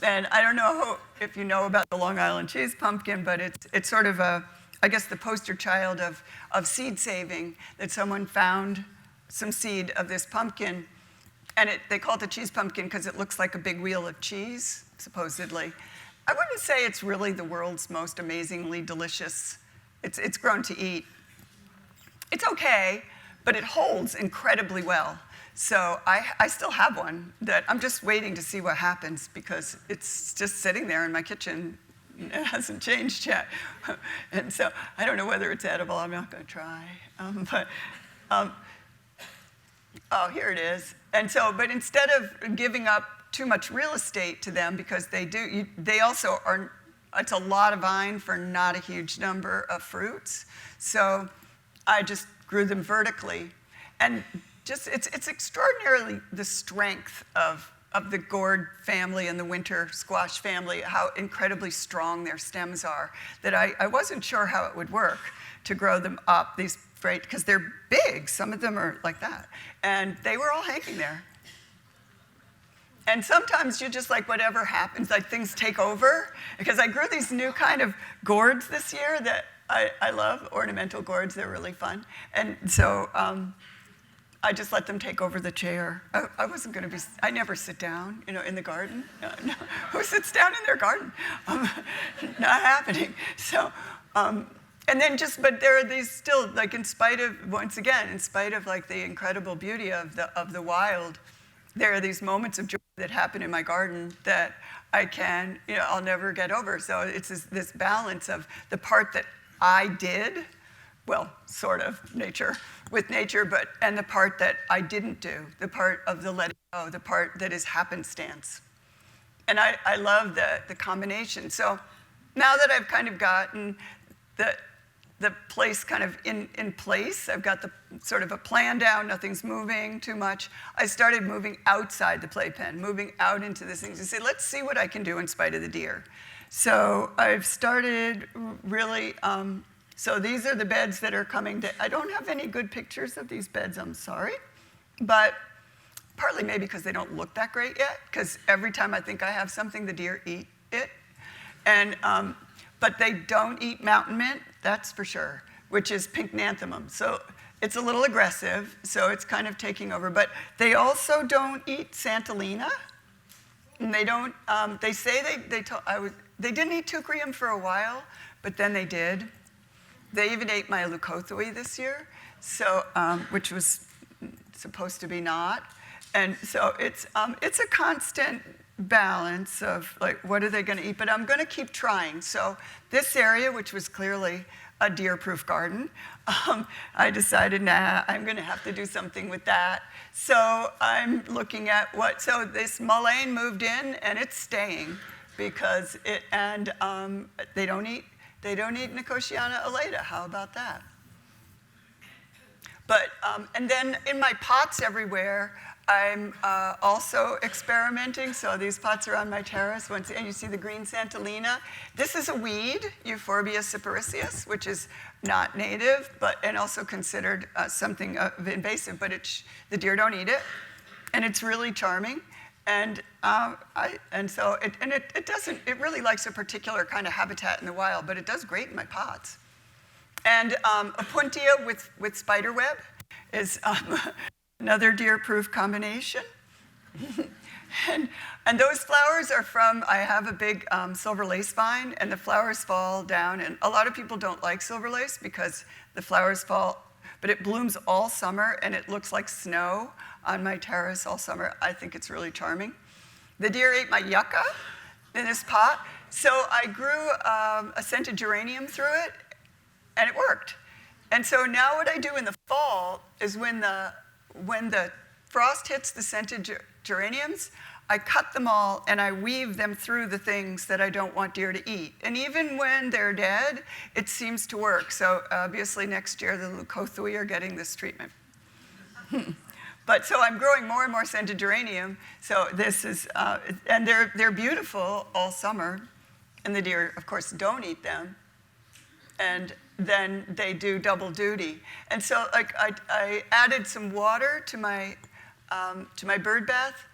And I don't know if you know about the Long Island cheese pumpkin, but it's sort of I guess the poster child of seed saving, that someone found some seed of this pumpkin. And they call it the cheese pumpkin because it looks like a big wheel of cheese, supposedly. I wouldn't say it's really the world's most amazingly delicious. It's grown to eat. It's okay, but it holds incredibly well. So I still have one that I'm just waiting to see what happens because it's just sitting there in my kitchen. It hasn't changed yet. And so I don't know whether it's edible. I'm not going to try. Oh, here it is. And so, but instead of giving up too much real estate to them, because they also are, it's a lot of vine for not a huge number of fruits. So I just grew them vertically. And it's extraordinarily the strength of the gourd family and the winter squash family, how incredibly strong their stems are, that I wasn't sure how it would work to grow them up, because they're big. Some of them are like that. And they were all hanging there. And sometimes you just like whatever happens, like things take over. Because I grew these new kind of gourds this year that I love, ornamental gourds, they're really fun. And so I just let them take over the chair. I wasn't going to be, I never sit down, in the garden. No. Who sits down in their garden? Not happening. So, and then but there are these still, like in spite of like the incredible beauty of the wild, there are these moments of joy that happen in my garden that I I'll never get over. So it's this balance of the part that I did, well, sort of with nature, and the part that I didn't do, the part of the letting go, the part that is happenstance. And I love the combination. So now that I've kind of gotten the place kind of in place, I've got the sort of a plan down, nothing's moving too much, I started moving outside the playpen, moving out into this thing to say, let's see what I can do in spite of the deer. So I've started really, so these are the beds that are coming. I don't have any good pictures of these beds, I'm sorry. But partly maybe because they don't look that great yet, because every time I think I have something, the deer eat it. And, but they don't eat mountain mint, that's for sure, which is pink nanthemum. So it's a little aggressive, so it's kind of taking over. But they also don't eat Santolina. And they don't, they say they didn't eat Teucrium for a while, but then they did. They even ate my leucothoe this year, so which was supposed to be not. And so it's a constant balance of like, what are they going to eat? But I'm going to keep trying. So this area, which was clearly a deer-proof garden, I decided, nah, I'm going to have to do something with that. So I'm looking at so this mullein moved in, and it's staying because they don't eat Nicotiana alata. How about that? But, and then in my pots everywhere, I'm also experimenting. So these pots are on my terrace. And you see the green Santolina. This is a weed, Euphorbia cyparissius, which is not native, and also considered something invasive, but the deer don't eat it. And it's really charming. And it really likes a particular kind of habitat in the wild, but it does great in my pots. And Opuntia with spiderweb is another deer-proof combination. and those flowers are I have a big silver lace vine, and the flowers fall down. And a lot of people don't like silver lace because the flowers fall, but it blooms all summer, and it looks like snow on my terrace all summer. I think it's really charming. The deer ate my yucca in this pot. So I grew a scented geranium through it, and it worked. And so now what I do in the fall is when the frost hits the scented geraniums, I cut them all and I weave them through the things that I don't want deer to eat. And even when they're dead, it seems to work. So obviously next year the leucothoe are getting this treatment. But so I'm growing more and more scented geranium. So this is, and they're beautiful all summer. And the deer, of course, don't eat them. And then they do double duty. And so like I added some water to my bird bath,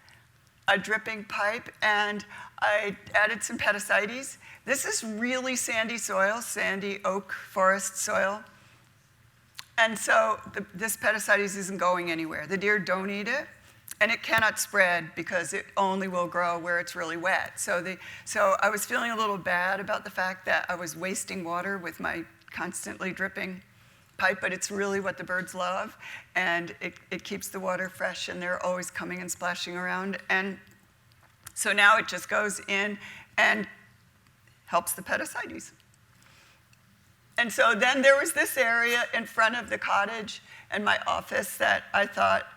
a dripping pipe, and I added some pedicides. This is really sandy soil, sandy oak forest soil. And so this pedicides isn't going anywhere. The deer don't eat it, and it cannot spread because it only will grow where it's really wet. So I was feeling a little bad about the fact that I was wasting water with my constantly dripping pipe, but it's really what the birds love, and it keeps the water fresh, and they're always coming and splashing around. And so now it just goes in and helps the pedicides. And so then there was this area in front of the cottage and my office that I thought,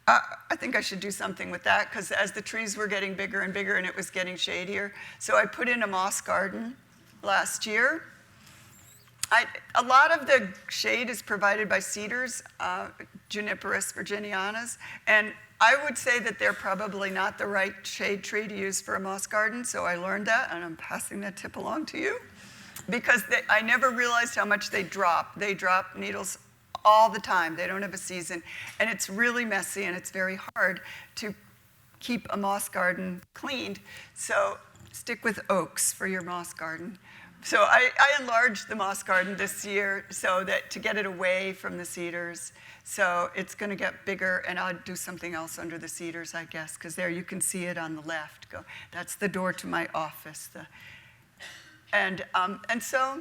I think I should do something with that, because as the trees were getting bigger and bigger and it was getting shadier, so I put in a moss garden last year. A lot of the shade is provided by cedars, Juniperus virginianus, and I would say that they're probably not the right shade tree to use for a moss garden, so I learned that, and I'm passing that tip along to you, because I never realized how much they drop. They drop needles all the time. They don't have a season, and it's really messy, and it's very hard to keep a moss garden cleaned, so stick with oaks for your moss garden. So I enlarged the moss garden this year so that to get it away from the cedars. So it's going to get bigger, and I'll do something else under the cedars, I guess, because there you can see it on the left. That's the door to my office. And so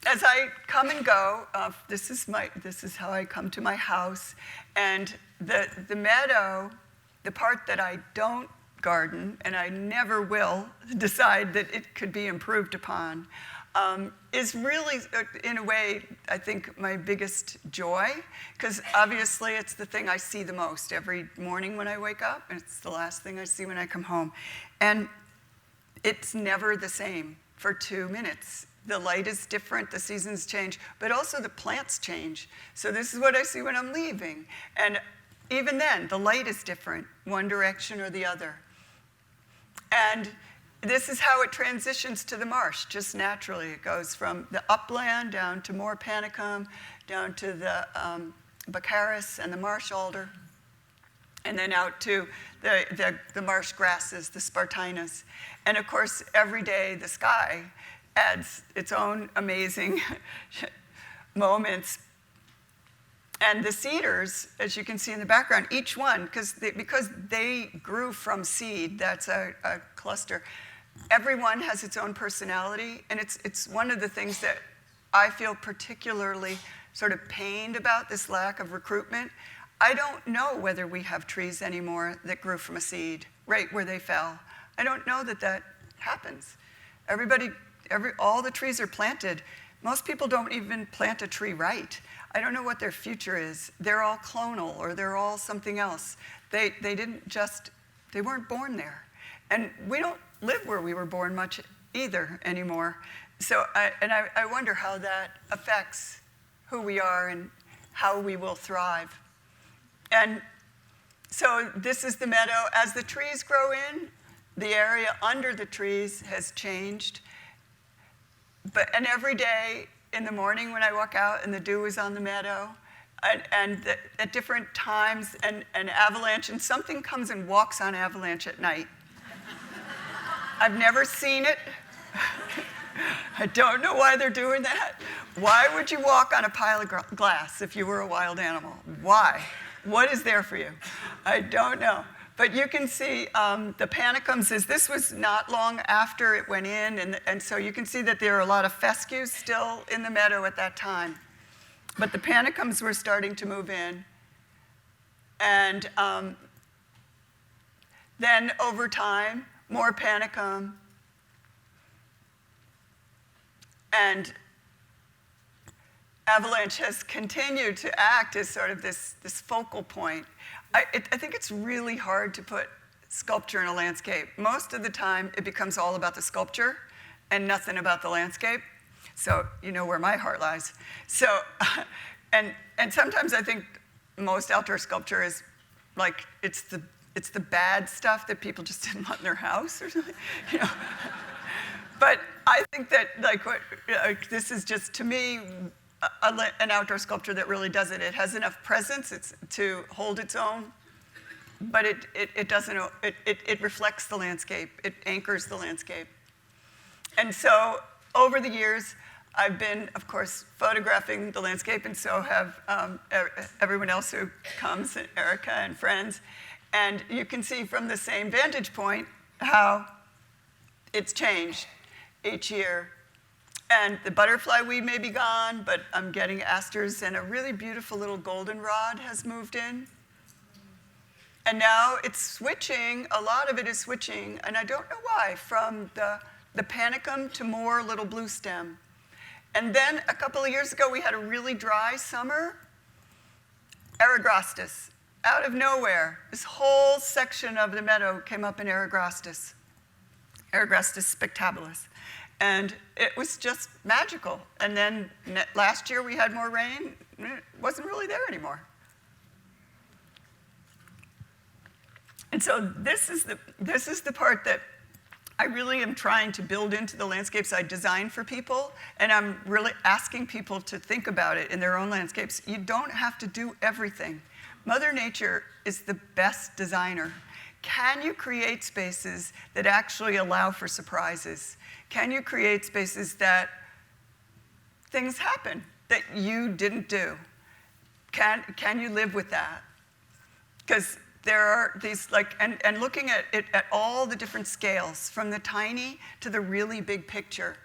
as I come and go, this is how I come to my house. And the meadow, the part that I don't garden, and I never will decide that it could be improved upon, is really, in a way, I think my biggest joy, because obviously it's the thing I see the most every morning when I wake up, and it's the last thing I see when I come home. And it's never the same for 2 minutes. The light is different, the seasons change, but also the plants change. So this is what I see when I'm leaving. And even then, the light is different, one direction or the other. And this is how it transitions to the marsh, just naturally. It goes from the upland down to more panicum, down to the baccharis and the marsh alder, and then out to the marsh grasses, the spartinas. And of course, every day the sky adds its own amazing moments. And the cedars, as you can see in the background, each one, because they grew from seed, that's a cluster, everyone has its own personality, and it's one of the things that I feel particularly sort of pained about, this lack of recruitment. I don't know whether we have trees anymore that grew from a seed right where they fell. I don't know that happens. All the trees are planted. Most people don't even plant a tree right. I don't know what their future is. They're all clonal, or they're all something else. They weren't born there. And we don't live where we were born much either anymore. So I wonder how that affects who we are and how we will thrive. And so this is the meadow. As the trees grow in, the area under the trees has changed. And every day in the morning when I walk out and the dew is on the meadow, at different times, an avalanche, and something comes and walks on avalanche at night. I've never seen it. I don't know why they're doing that. Why would you walk on a pile of glass if you were a wild animal? Why? What is there for you? I don't know. But you can see the panicums, this was not long after it went in, and so you can see that there are a lot of fescues still in the meadow at that time. But the panicums were starting to move in. And then over time, more panicum. And avalanche has continued to act as sort of this focal point. I think it's really hard to put sculpture in a landscape. Most of the time, it becomes all about the sculpture and nothing about the landscape. So you know where my heart lies. So, and sometimes I think most outdoor sculpture is like it's the bad stuff that people just didn't want in their house or something, you know. But I think that this is just, to me, an outdoor sculpture that really does it. It has enough presence to hold its own, but it doesn't. It reflects the landscape. It anchors the landscape. And so over the years, I've been, of course, photographing the landscape, and so have everyone else who comes, and Erica and friends. And you can see from the same vantage point how it's changed each year. And the butterfly weed may be gone, but I'm getting asters, and a really beautiful little goldenrod has moved in. And now it's switching, a lot of it is switching, and I don't know why, from the panicum to more little blue stem. And then a couple of years ago, we had a really dry summer. Aragrostis, out of nowhere. This whole section of the meadow came up in Aragrostis spectabilis. And it was just magical. And then last year we had more rain. It wasn't really there anymore. And so this is the part that I really am trying to build into the landscapes I design for people. And I'm really asking people to think about it in their own landscapes. You don't have to do everything. Mother Nature is the best designer. can you create spaces that actually allow for surprises? Can you create spaces that things happen that you didn't do? Can you live with that? Because there are these, and looking at it at all the different scales, from the tiny to the really big picture.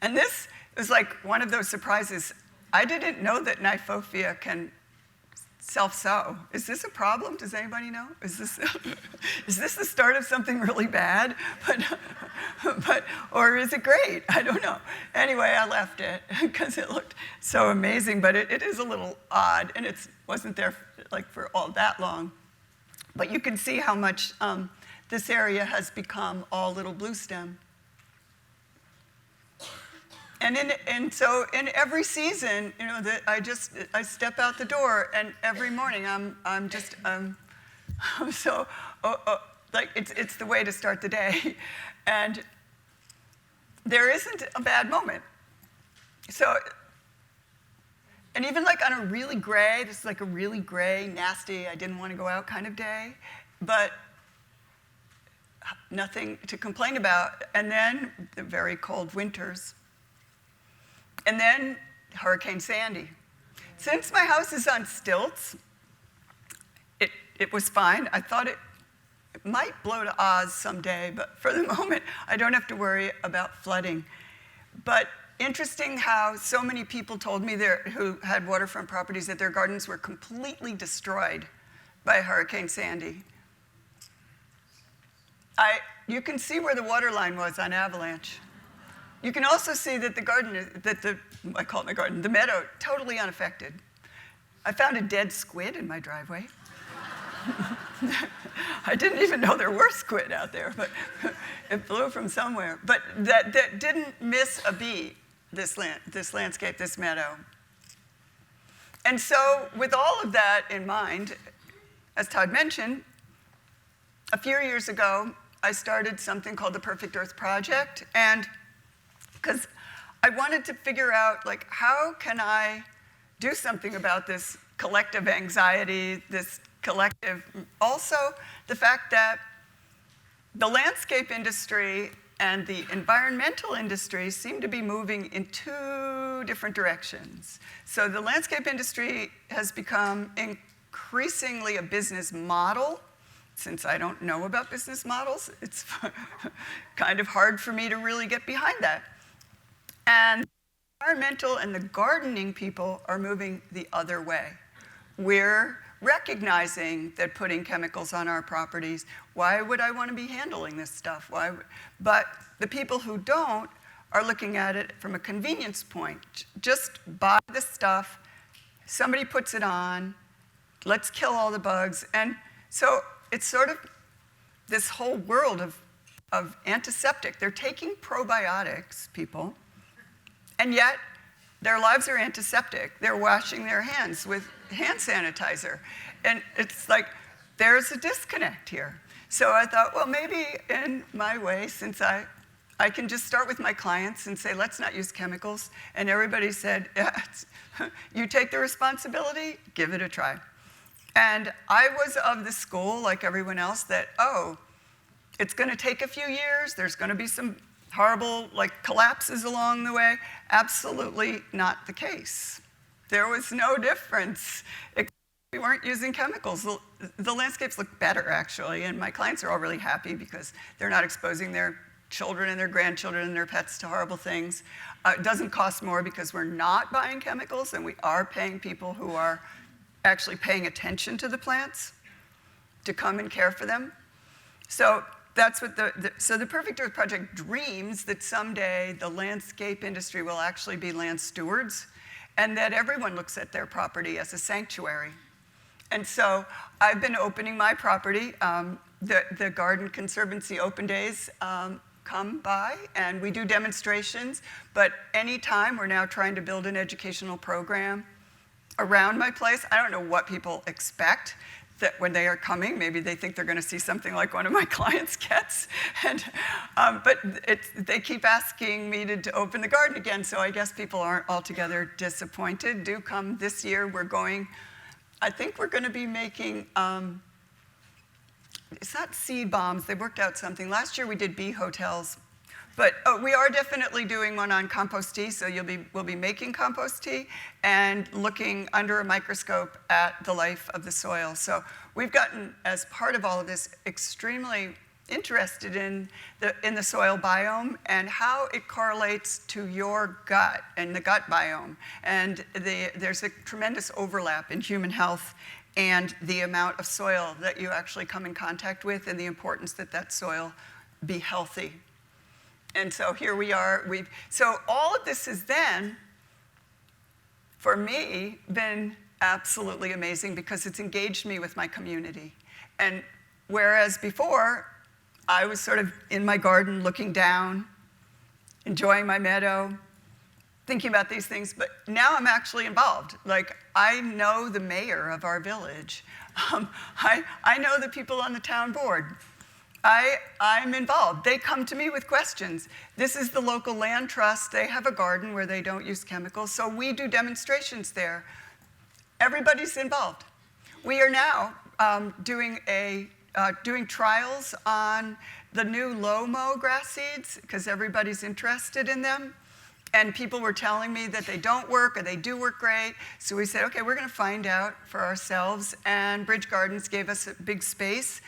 And this was like one of those surprises. I didn't know that Knifophia can self-sow. Is this a problem? Does anybody know? Is this the start of something really bad? Or is it great? I don't know. Anyway, I left it because it looked so amazing, but it is a little odd, and it wasn't there for all that long. But you can see how much this area has become all little blue stem. And so in every season, I step out the door, and every morning I'm so it's the way to start the day, and there isn't a bad moment. So, and even on a really gray, this is a really gray, nasty, I didn't want to go out kind of day, but nothing to complain about. And then the very cold winters. And then Hurricane Sandy. Since my house is on stilts, it was fine. I thought it might blow to Oz someday, but for the moment, I don't have to worry about flooding. But interesting how so many people told me who had waterfront properties that their gardens were completely destroyed by Hurricane Sandy. You can see where the water line was on Avalanche. You can also see that the garden, I call it my garden, the meadow, totally unaffected. I found a dead squid in my driveway. I didn't even know there were squid out there, but it flew from somewhere. But that didn't miss a beat, this landscape, this meadow. And so with all of that in mind, as Todd mentioned, a few years ago, I started something called the Perfect Earth Project, and because I wanted to figure out, how can I do something about this collective anxiety, this collective, also the fact that the landscape industry and the environmental industry seem to be moving in two different directions. So the landscape industry has become increasingly a business model. Since I don't know about business models, it's kind of hard for me to really get behind that. And the environmental and the gardening people are moving the other way. We're recognizing that putting chemicals on our properties, why would I want to be handling this stuff? But the people who don't are looking at it from a convenience point. Just buy the stuff, somebody puts it on, let's kill all the bugs. And so it's sort of this whole world of antiseptic. They're taking probiotics, people, and yet their lives are antiseptic. They're washing their hands with hand sanitizer. And it's there's a disconnect here. So I thought, well, maybe in my way, since I can just start with my clients and say, let's not use chemicals. And everybody said, yeah, you take the responsibility, give it a try. And I was of the school, like everyone else, that, it's going to take a few years. There's going to be some horrible collapses along the way. Absolutely not the case. There was no difference. We weren't using chemicals. The landscapes look better, actually, and my clients are all really happy because they're not exposing their children and their grandchildren and their pets to horrible things. It doesn't cost more because we're not buying chemicals, and we are paying people who are actually paying attention to the plants to come and care for them. So that's what the Perfect Earth Project dreams that someday the landscape industry will actually be land stewards, and that everyone looks at their property as a sanctuary. And so I've been opening my property. The Garden Conservancy Open Days come by, and we do demonstrations, but anytime we're now trying to build an educational program around my place. I don't know what people expect that when they are coming, maybe they think they're going to see something like one of my clients gets. And, but they keep asking me to open the garden again, so I guess people aren't altogether disappointed. Do come this year. I think we're going to be making it's not seed bombs, they worked out something. Last year we did bee hotels. But we are definitely doing one on compost tea, so we'll be making compost tea and looking under a microscope at the life of the soil. So we've gotten, as part of all of this, extremely interested in the soil biome and how it correlates to your gut and the gut biome. And there's a tremendous overlap in human health and the amount of soil that you actually come in contact with and the importance that that soil be healthy. And so here we are. So all of this has then, for me, been absolutely amazing because it's engaged me with my community. And whereas before, I was sort of in my garden looking down, enjoying my meadow, thinking about these things, but now I'm actually involved. Like, I know the mayor of our village. I know the people on the town board. I'm involved. They come to me with questions. This is the local land trust. They have a garden where they don't use chemicals, so we do demonstrations there. Everybody's involved. We are now doing trials on the new low-mow grass seeds because everybody's interested in them. And people were telling me that they don't work or they do work great. So we said, okay, we're going to find out for ourselves. And Bridge Gardens gave us a big space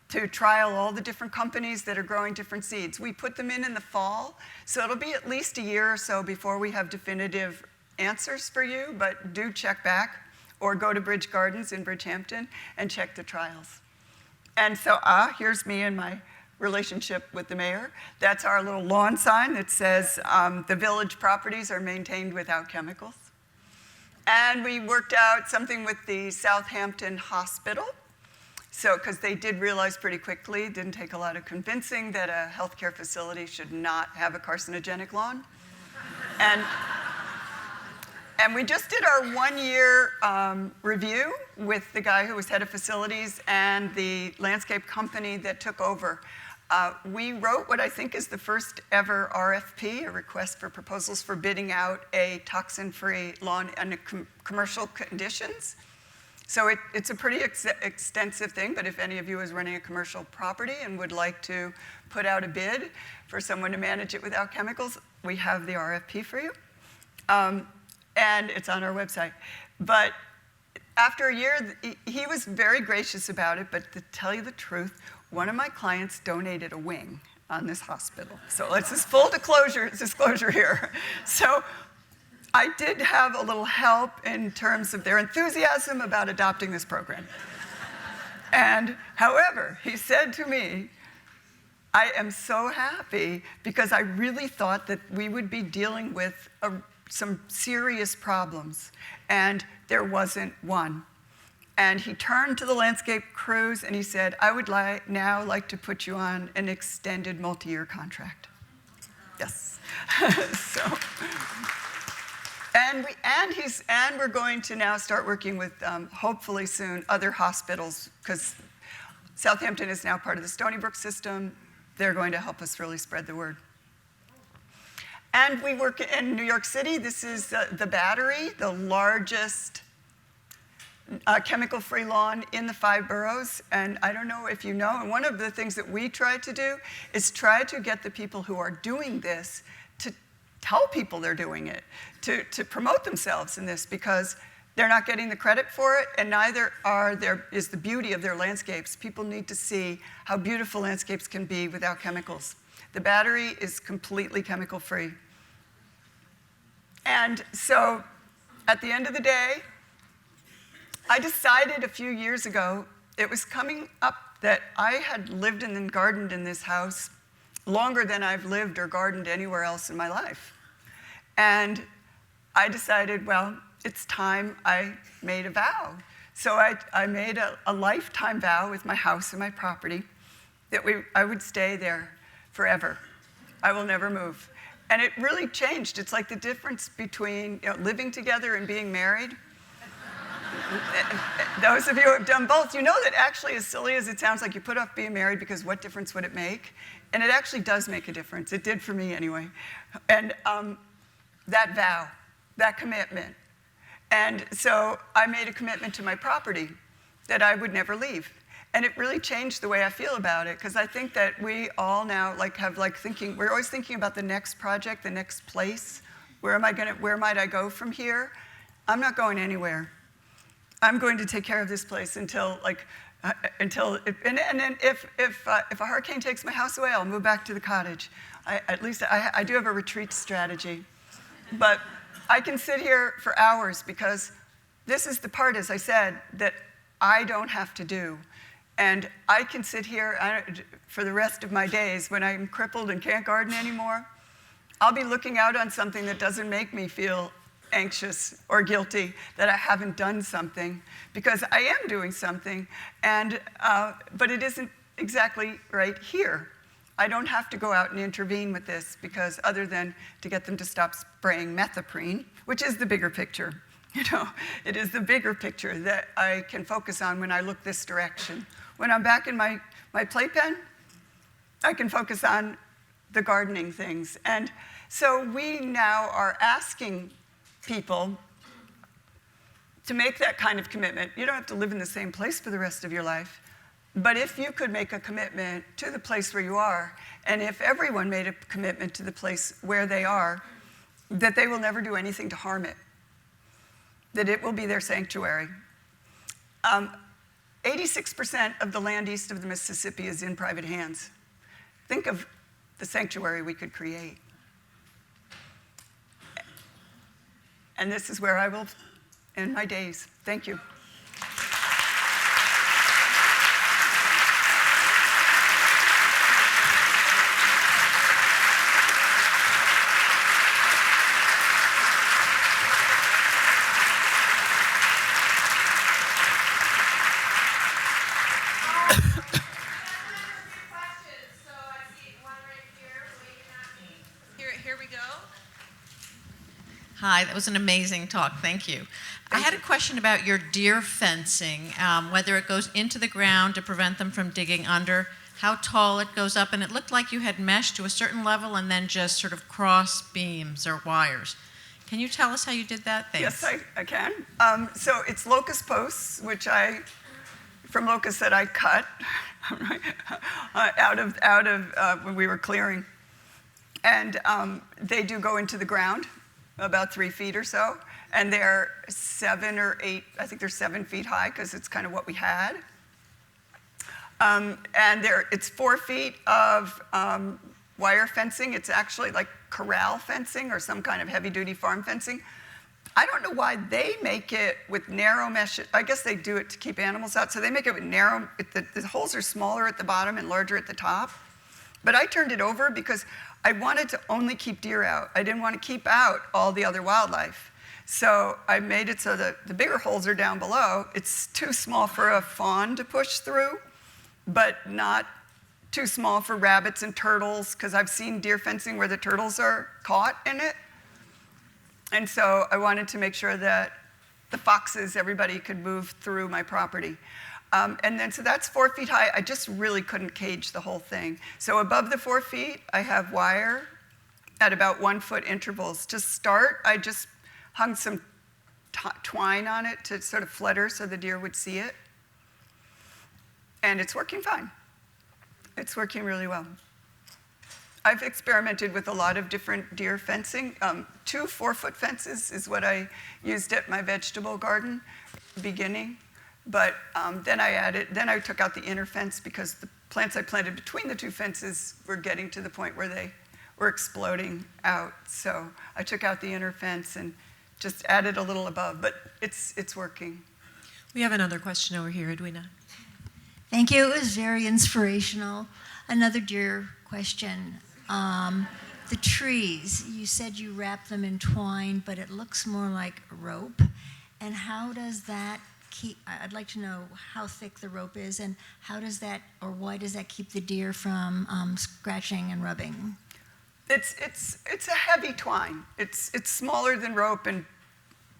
to trial all the different companies that are growing different seeds. We put them in the fall, so it'll be at least a year or so before we have definitive answers for you, but do check back or go to Bridge Gardens in Bridgehampton and check the trials. And so, here's me and my relationship with the mayor. That's our little lawn sign that says the village properties are maintained without chemicals. And we worked out something with the Southampton Hospital. So, because they did realize pretty quickly, it didn't take a lot of convincing, that a healthcare facility should not have a carcinogenic lawn. And we just did our 1-year review with the guy who was head of facilities and the landscape company that took over. We wrote what I think is the first ever RFP, a request for proposals for bidding out a toxin-free lawn under commercial conditions. So it's a pretty extensive thing, but if any of you is running a commercial property and would like to put out a bid for someone to manage it without chemicals, we have the RFP for you. And it's on our website. But after a year, he was very gracious about it, but to tell you the truth, one of my clients donated a wing on this hospital. So let's just full disclosure here. So I did have a little help in terms of their enthusiasm about adopting this program. And however, he said to me, I am so happy because I really thought that we would be dealing with some serious problems, and there wasn't one. And he turned to the landscape crews and he said, I would now like to put you on an extended multi-year contract. Yes. So. And we're going to now start working with, hopefully soon, other hospitals, because Southampton is now part of the Stony Brook system. They're going to help us really spread the word. And we work in New York City. This is the Battery, the largest chemical-free lawn in the 5 boroughs. And I don't know if you know, and one of the things that we try to do is try to get the people who are doing this to tell people they're doing it, to promote themselves in this, because they're not getting the credit for it, and neither is the beauty of their landscapes. People need to see how beautiful landscapes can be without chemicals. The Battery is completely chemical-free. And so at the end of the day, I decided a few years ago, it was coming up that I had lived and gardened in this house longer than I've lived or gardened anywhere else in my life. And I decided, well, it's time I made a vow. So I made a lifetime vow with my house and my property that I would stay there forever. I will never move. And it really changed. It's like the difference between living together and being married. Those of you who have done both, you know that actually, as silly as it sounds, like you put off being married because what difference would it make? And it actually does make a difference. It did for me anyway. And that vow, that commitment. And so I made a commitment to my property that I would never leave. And it really changed the way I feel about it, because I think that we all now we're always thinking about the next project, the next place. Where might I go from here? I'm not going anywhere. I'm going to take care of this place until then if a hurricane takes my house away, I'll move back to the cottage. At least I do have a retreat strategy. But I can sit here for hours, because this is the part, as I said, that I don't have to do. And I can sit here for the rest of my days when I'm crippled and can't garden anymore. I'll be looking out on something that doesn't make me feel anxious or guilty that I haven't done something, because I am doing something, but it isn't exactly right here. I don't have to go out and intervene with this, because other than to get them to stop spraying methoprene, which is the bigger picture. It is the bigger picture that I can focus on when I look this direction. When I'm back in my playpen, I can focus on the gardening things. And so we now are asking people to make that kind of commitment. You don't have to live in the same place for the rest of your life. But if you could make a commitment to the place where you are, and if everyone made a commitment to the place where they are, that they will never do anything to harm it, that it will be their sanctuary. 86% of the land east of the Mississippi is in private hands. Think of the sanctuary we could create. And this is where I will end my days. Thank you. Hi, that was an amazing talk. Thank you. I had a question about your deer fencing, whether it goes into the ground to prevent them from digging under, how tall it goes up, and it looked like you had mesh to a certain level and then just sort of cross beams or wires. Can you tell us how you did that? Thanks. Yes, I can. So it's Locust Posts, from locusts that I cut out of when we were clearing. And they do go into the ground, about 3 feet or so, and they're 7 or 8, I think they're 7 feet high, because it's kind of what we had. And it's 4 feet of wire fencing. It's actually like corral fencing or some kind of heavy-duty farm fencing. I don't know why they make it with narrow mesh. I guess they do it to keep animals out, so they make it with narrow. The holes are smaller at the bottom and larger at the top. But I turned it over because I wanted to only keep deer out. I didn't want to keep out all the other wildlife. So I made it so that the bigger holes are down below. It's too small for a fawn to push through, but not too small for rabbits and turtles, because I've seen deer fencing where the turtles are caught in it. And so I wanted to make sure that the foxes, everybody could move through my property. So that's 4 feet high. I just really couldn't cage the whole thing. So above the 4 feet, I have wire at about 1 foot intervals. To start, I just hung some twine on it to sort of flutter so the deer would see it. And it's working fine. It's working really well. I've experimented with a lot of different deer fencing. 2 4-foot fences is what I used at my vegetable garden beginning. But then I took out the inner fence, because the plants I planted between the 2 fences were getting to the point where they were exploding out. So I took out the inner fence and just added a little above, but it's working. We have another question over here, Edwina. Thank you. It was very inspirational. Another deer question. The trees, you said you wrap them in twine, but it looks more like rope. And how does that I'd like to know how thick the rope is, and how does that, or why does that keep the deer from scratching and rubbing? It's a heavy twine. It's smaller than rope and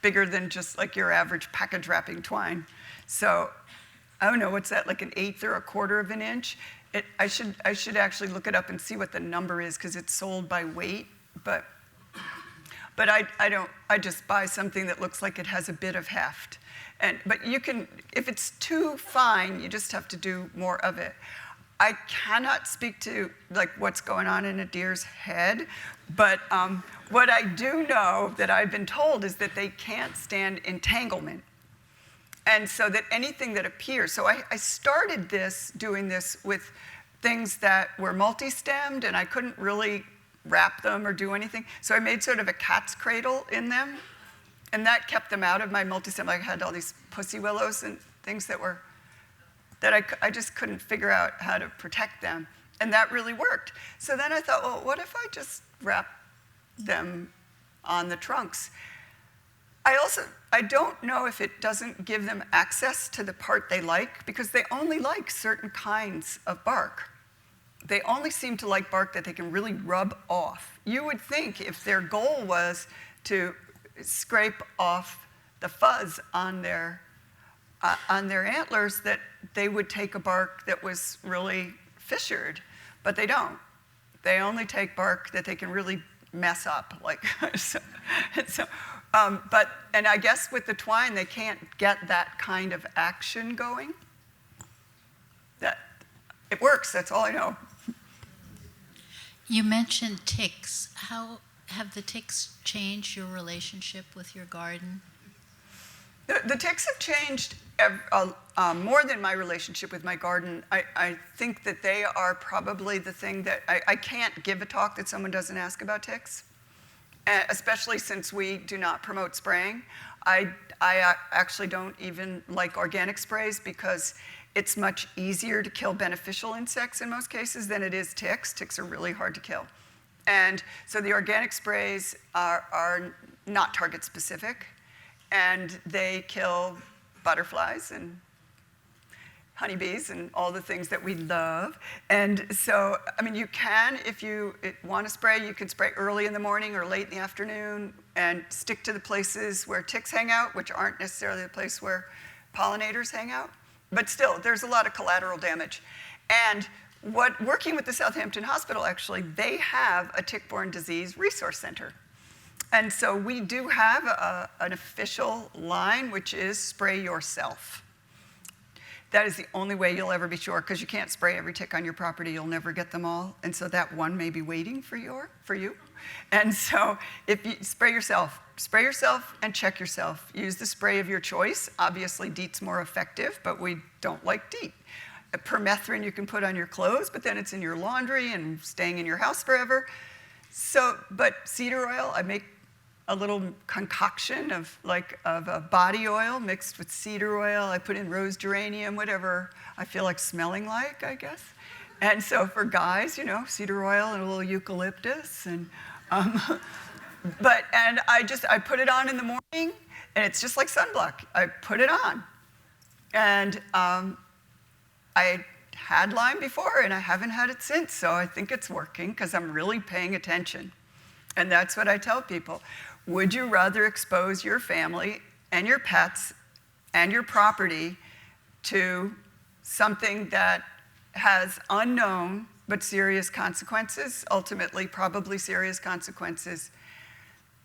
bigger than just like your average package wrapping twine. So I don't know, what's that, like 1/8 or 1/4 of an inch? I should actually look it up and see what the number is, because it's sold by weight. But I just buy something that looks like it has a bit of heft. But you can, if it's too fine, you just have to do more of it. I cannot speak to like what's going on in a deer's head, but what I do know that I've been told is that they can't stand entanglement. And so that anything that appears, so I started doing this with things that were multi-stemmed, and I couldn't really wrap them or do anything. So I made sort of a cat's cradle in them, and that kept them out of my multi-stem. Like I had all these pussy willows and things that I just couldn't figure out how to protect them, and that really worked. So then I thought, well, what if I just wrap them on the trunks? I don't know if it doesn't give them access to the part they like, because they only like certain kinds of bark. They only seem to like bark that they can really rub off. You would think if their goal was to scrape off the fuzz on their antlers, that they would take a bark that was really fissured, but they don't. They only take bark that they can really mess up, like and I guess with the twine they can't get that kind of action going. That it works. That's all I know. You mentioned ticks. How have the ticks changed your relationship with your garden? The ticks have changed more than my relationship with my garden. I think that they are probably the thing that I can't give a talk that someone doesn't ask about ticks, especially since we do not promote spraying. I actually don't even like organic sprays because it's much easier to kill beneficial insects in most cases than it is ticks. Ticks are really hard to kill. And so the organic sprays are not target specific, and they kill butterflies and honeybees and all the things that we love. And so, I mean, you can, if you want to spray, you can spray early in the morning or late in the afternoon and stick to the places where ticks hang out, which aren't necessarily the place where pollinators hang out. But still, there's a lot of collateral damage. And working with the Southampton Hospital, actually, they have a tick-borne disease resource center. And so we do have an official line, which is spray yourself. That is the only way you'll ever be sure, because you can't spray every tick on your property. You'll never get them all. And so that one may be waiting for you. And so if you spray yourself and check yourself. Use the spray of your choice. Obviously, DEET's more effective, but we don't like DEET. Permethrin you can put on your clothes, but then it's in your laundry and staying in your house forever. So, but cedar oil, I make a little concoction of a body oil mixed with cedar oil. I put in rose geranium, whatever I feel like smelling like, I guess. And so for guys, cedar oil and a little eucalyptus. And I put it on in the morning, and it's just like sunblock. I put it on. And I had Lyme before, and I haven't had it since, so I think it's working because I'm really paying attention. And that's what I tell people. Would you rather expose your family and your pets and your property to something that has unknown but serious consequences, ultimately probably serious consequences?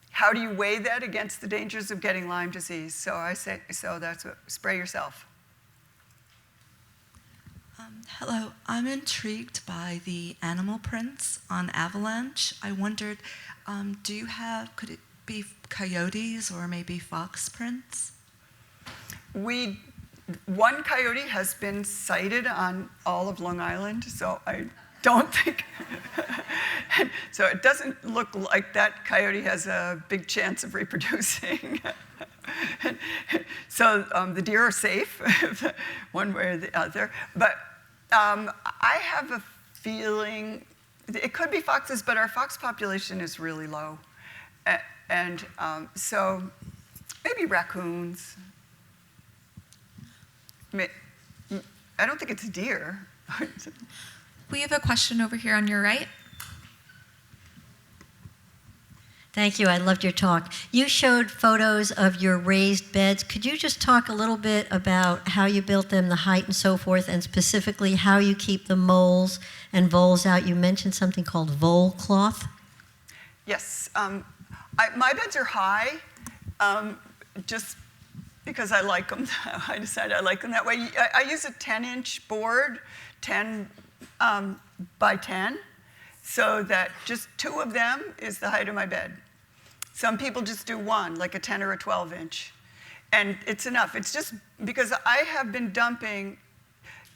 How do you weigh that against the dangers of getting Lyme disease? So I say, that's what, spray yourself. Hello, I'm intrigued by the animal prints on avalanche. I wondered, could it be coyotes or maybe fox prints? One coyote has been sighted on all of Long Island, so I don't think, so it doesn't look like that coyote has a big chance of reproducing. So the deer are safe, one way or the other. But I have a feeling, it could be foxes, but our fox population is really low. And so maybe raccoons. I don't think it's deer. We have a question over here on your right. Thank you. I loved your talk. You showed photos of your raised beds. Could you just talk a little bit about how you built them, the height and so forth, and specifically how you keep the moles and voles out? You mentioned something called vole cloth. Yes. My beds are high, just because I like them. I decided I like them that way. I use a 10-inch board, 10 by 10, so that just 2 of them is the height of my bed. Some people just do 1, like a 10 or a 12-inch. And it's enough. It's just because I have been dumping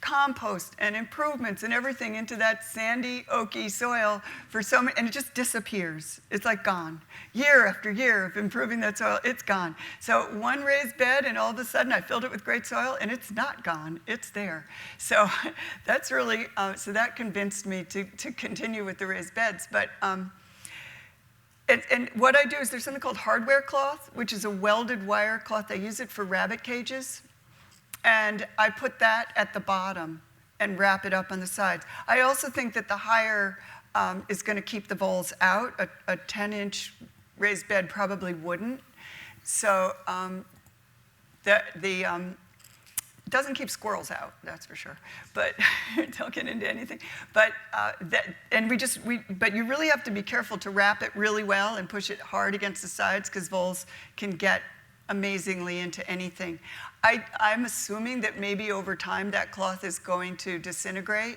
compost and improvements and everything into that sandy, oaky soil for so many, and it just disappears. It's like gone. Year after year of improving that soil, it's gone. So 1 raised bed, and all of a sudden I filled it with great soil, and it's not gone. It's there. So that's really, so that convinced me to continue with the raised beds. But and what I do is there's something called hardware cloth, which is a welded wire cloth. I use it for rabbit cages. And I put that at the bottom and wrap it up on the sides. I also think that the higher is going to keep the voles out. A 10-inch raised bed probably wouldn't. So it doesn't keep squirrels out, that's for sure. But don't get into anything. But but you really have to be careful to wrap it really well and push it hard against the sides, because voles can get amazingly into anything. I'm assuming that maybe over time that cloth is going to disintegrate.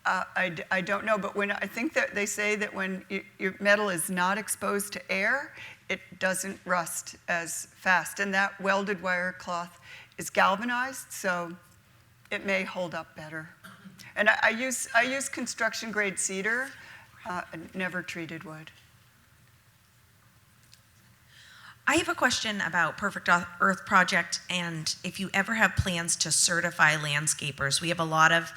I don't know, but I think that they say that when your metal is not exposed to air, it doesn't rust as fast. And that welded wire cloth is galvanized, so it may hold up better. And I use construction grade cedar, never treated wood. I have a question about Perfect Earth Project, and if you ever have plans to certify landscapers. We have a lot of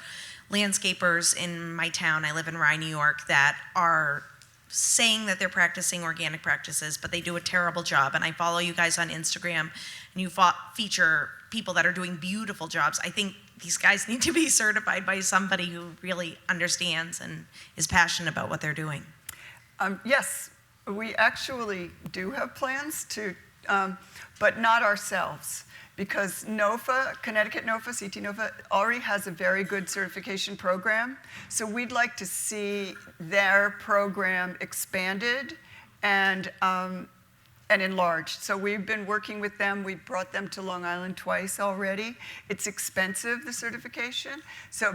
landscapers in my town, I live in Rye, New York, that are saying that they're practicing organic practices, but they do a terrible job. And I follow you guys on Instagram, and you feature people that are doing beautiful jobs. I think these guys need to be certified by somebody who really understands and is passionate about what they're doing. Yes. We actually do have plans to, but not ourselves, because NOFA, Connecticut NOFA, CT NOFA, already has a very good certification program. So we'd like to see their program expanded and enlarged. So we've been working with them. We've brought them to Long Island twice already. It's expensive, the certification.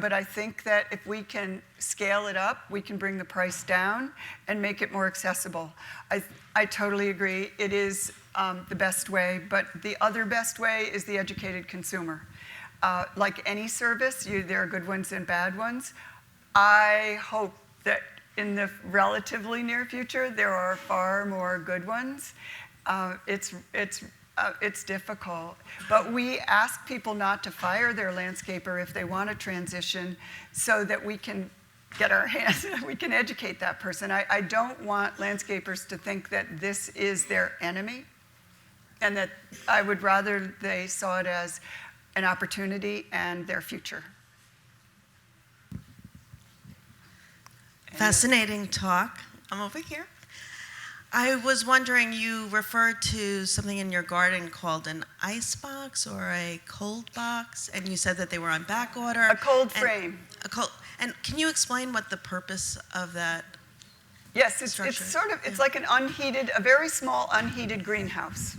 But I think that if we can scale it up, we can bring the price down and make it more accessible. I totally agree. It is the best way, but the other best way is the educated consumer. Like any service, there are good ones and bad ones. I hope that in the relatively near future, there are far more good ones. It's difficult, but we ask people not to fire their landscaper if they want to transition, so that we can get our hands, we can educate that person. I don't want landscapers to think that this is their enemy, and that I would rather they saw it as an opportunity and their future. Fascinating talk. I'm over here. I was wondering, you referred to something in your garden called an ice box or a cold box, and you said that they were on back order. A cold frame. And can you explain what the purpose of that? Yes, it's like an unheated, a very small unheated greenhouse.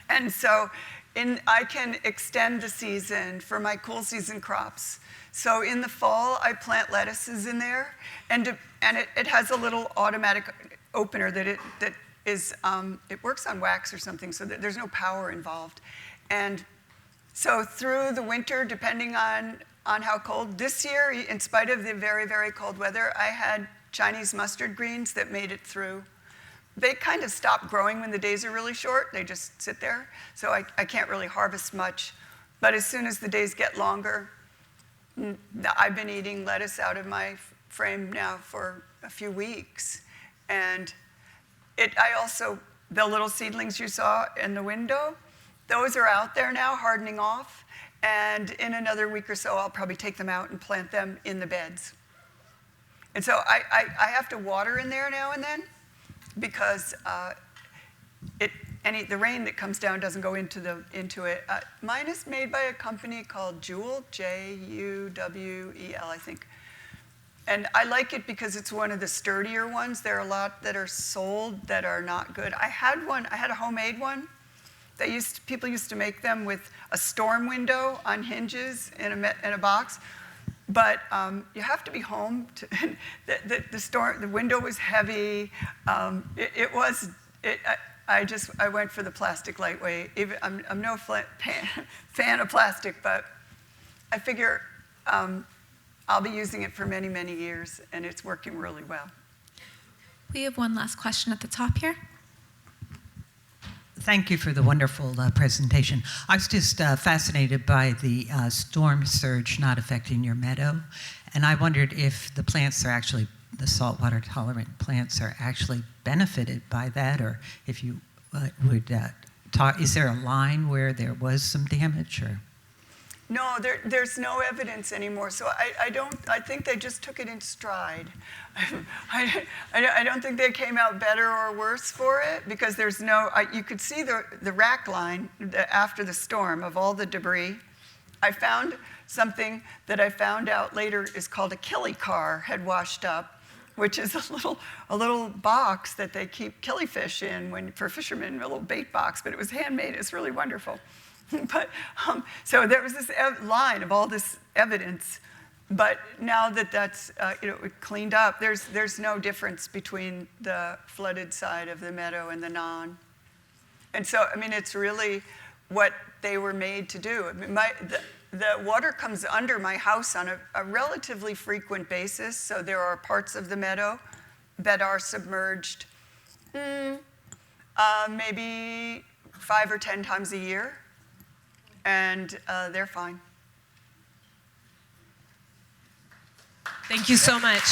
And so I can extend the season for my cool season crops. So in the fall, I plant lettuces in there, and it has a little automatic opener that it works on wax or something, so that there's no power involved. And so through the winter, depending on how cold, this year, in spite of the very, very cold weather, I had Chinese mustard greens that made it through. They kind of stop growing when the days are really short. They just sit there. So I can't really harvest much. But as soon as the days get longer, I've been eating lettuce out of my frame now for a few weeks. And the little seedlings you saw in the window, those are out there now, hardening off. And in another week or so, I'll probably take them out and plant them in the beds. And so I have to water in there now and then, because the rain that comes down doesn't go into it. Mine is made by a company called Jewel, Juwel, I think. And I like it because it's one of the sturdier ones. There are a lot that are sold that are not good. I had a homemade one, People used to make them with a storm window on hinges in a box. But you have to be home. The window was heavy. I went for the plastic lightweight. I'm no fan of plastic, but I figure I'll be using it for many, many years, and it's working really well. We have one last question at the top here. Thank you for the wonderful presentation. I was just fascinated by the storm surge not affecting your meadow, and I wondered if the plants are actually, the saltwater tolerant plants are actually benefited by that, or if you would talk, is there a line where there was some damage, or? No, there's no evidence anymore. So I think they just took it in stride. I don't think they came out better or worse for it, because there's no, you could see the rack line after the storm of all the debris. I found something that I found out later is called a killicar had washed up, which is a little box that they keep killifish in for fishermen, a little bait box, but it was handmade. It's really wonderful. But so there was this line of all this evidence, but now that that's cleaned up, there's no difference between the flooded side of the meadow and the non. And so I mean, it's really what they were made to do. I mean, the water comes under my house on a relatively frequent basis, so there are parts of the meadow that are submerged maybe 5 or 10 times a year. And they're fine. Thank you so much.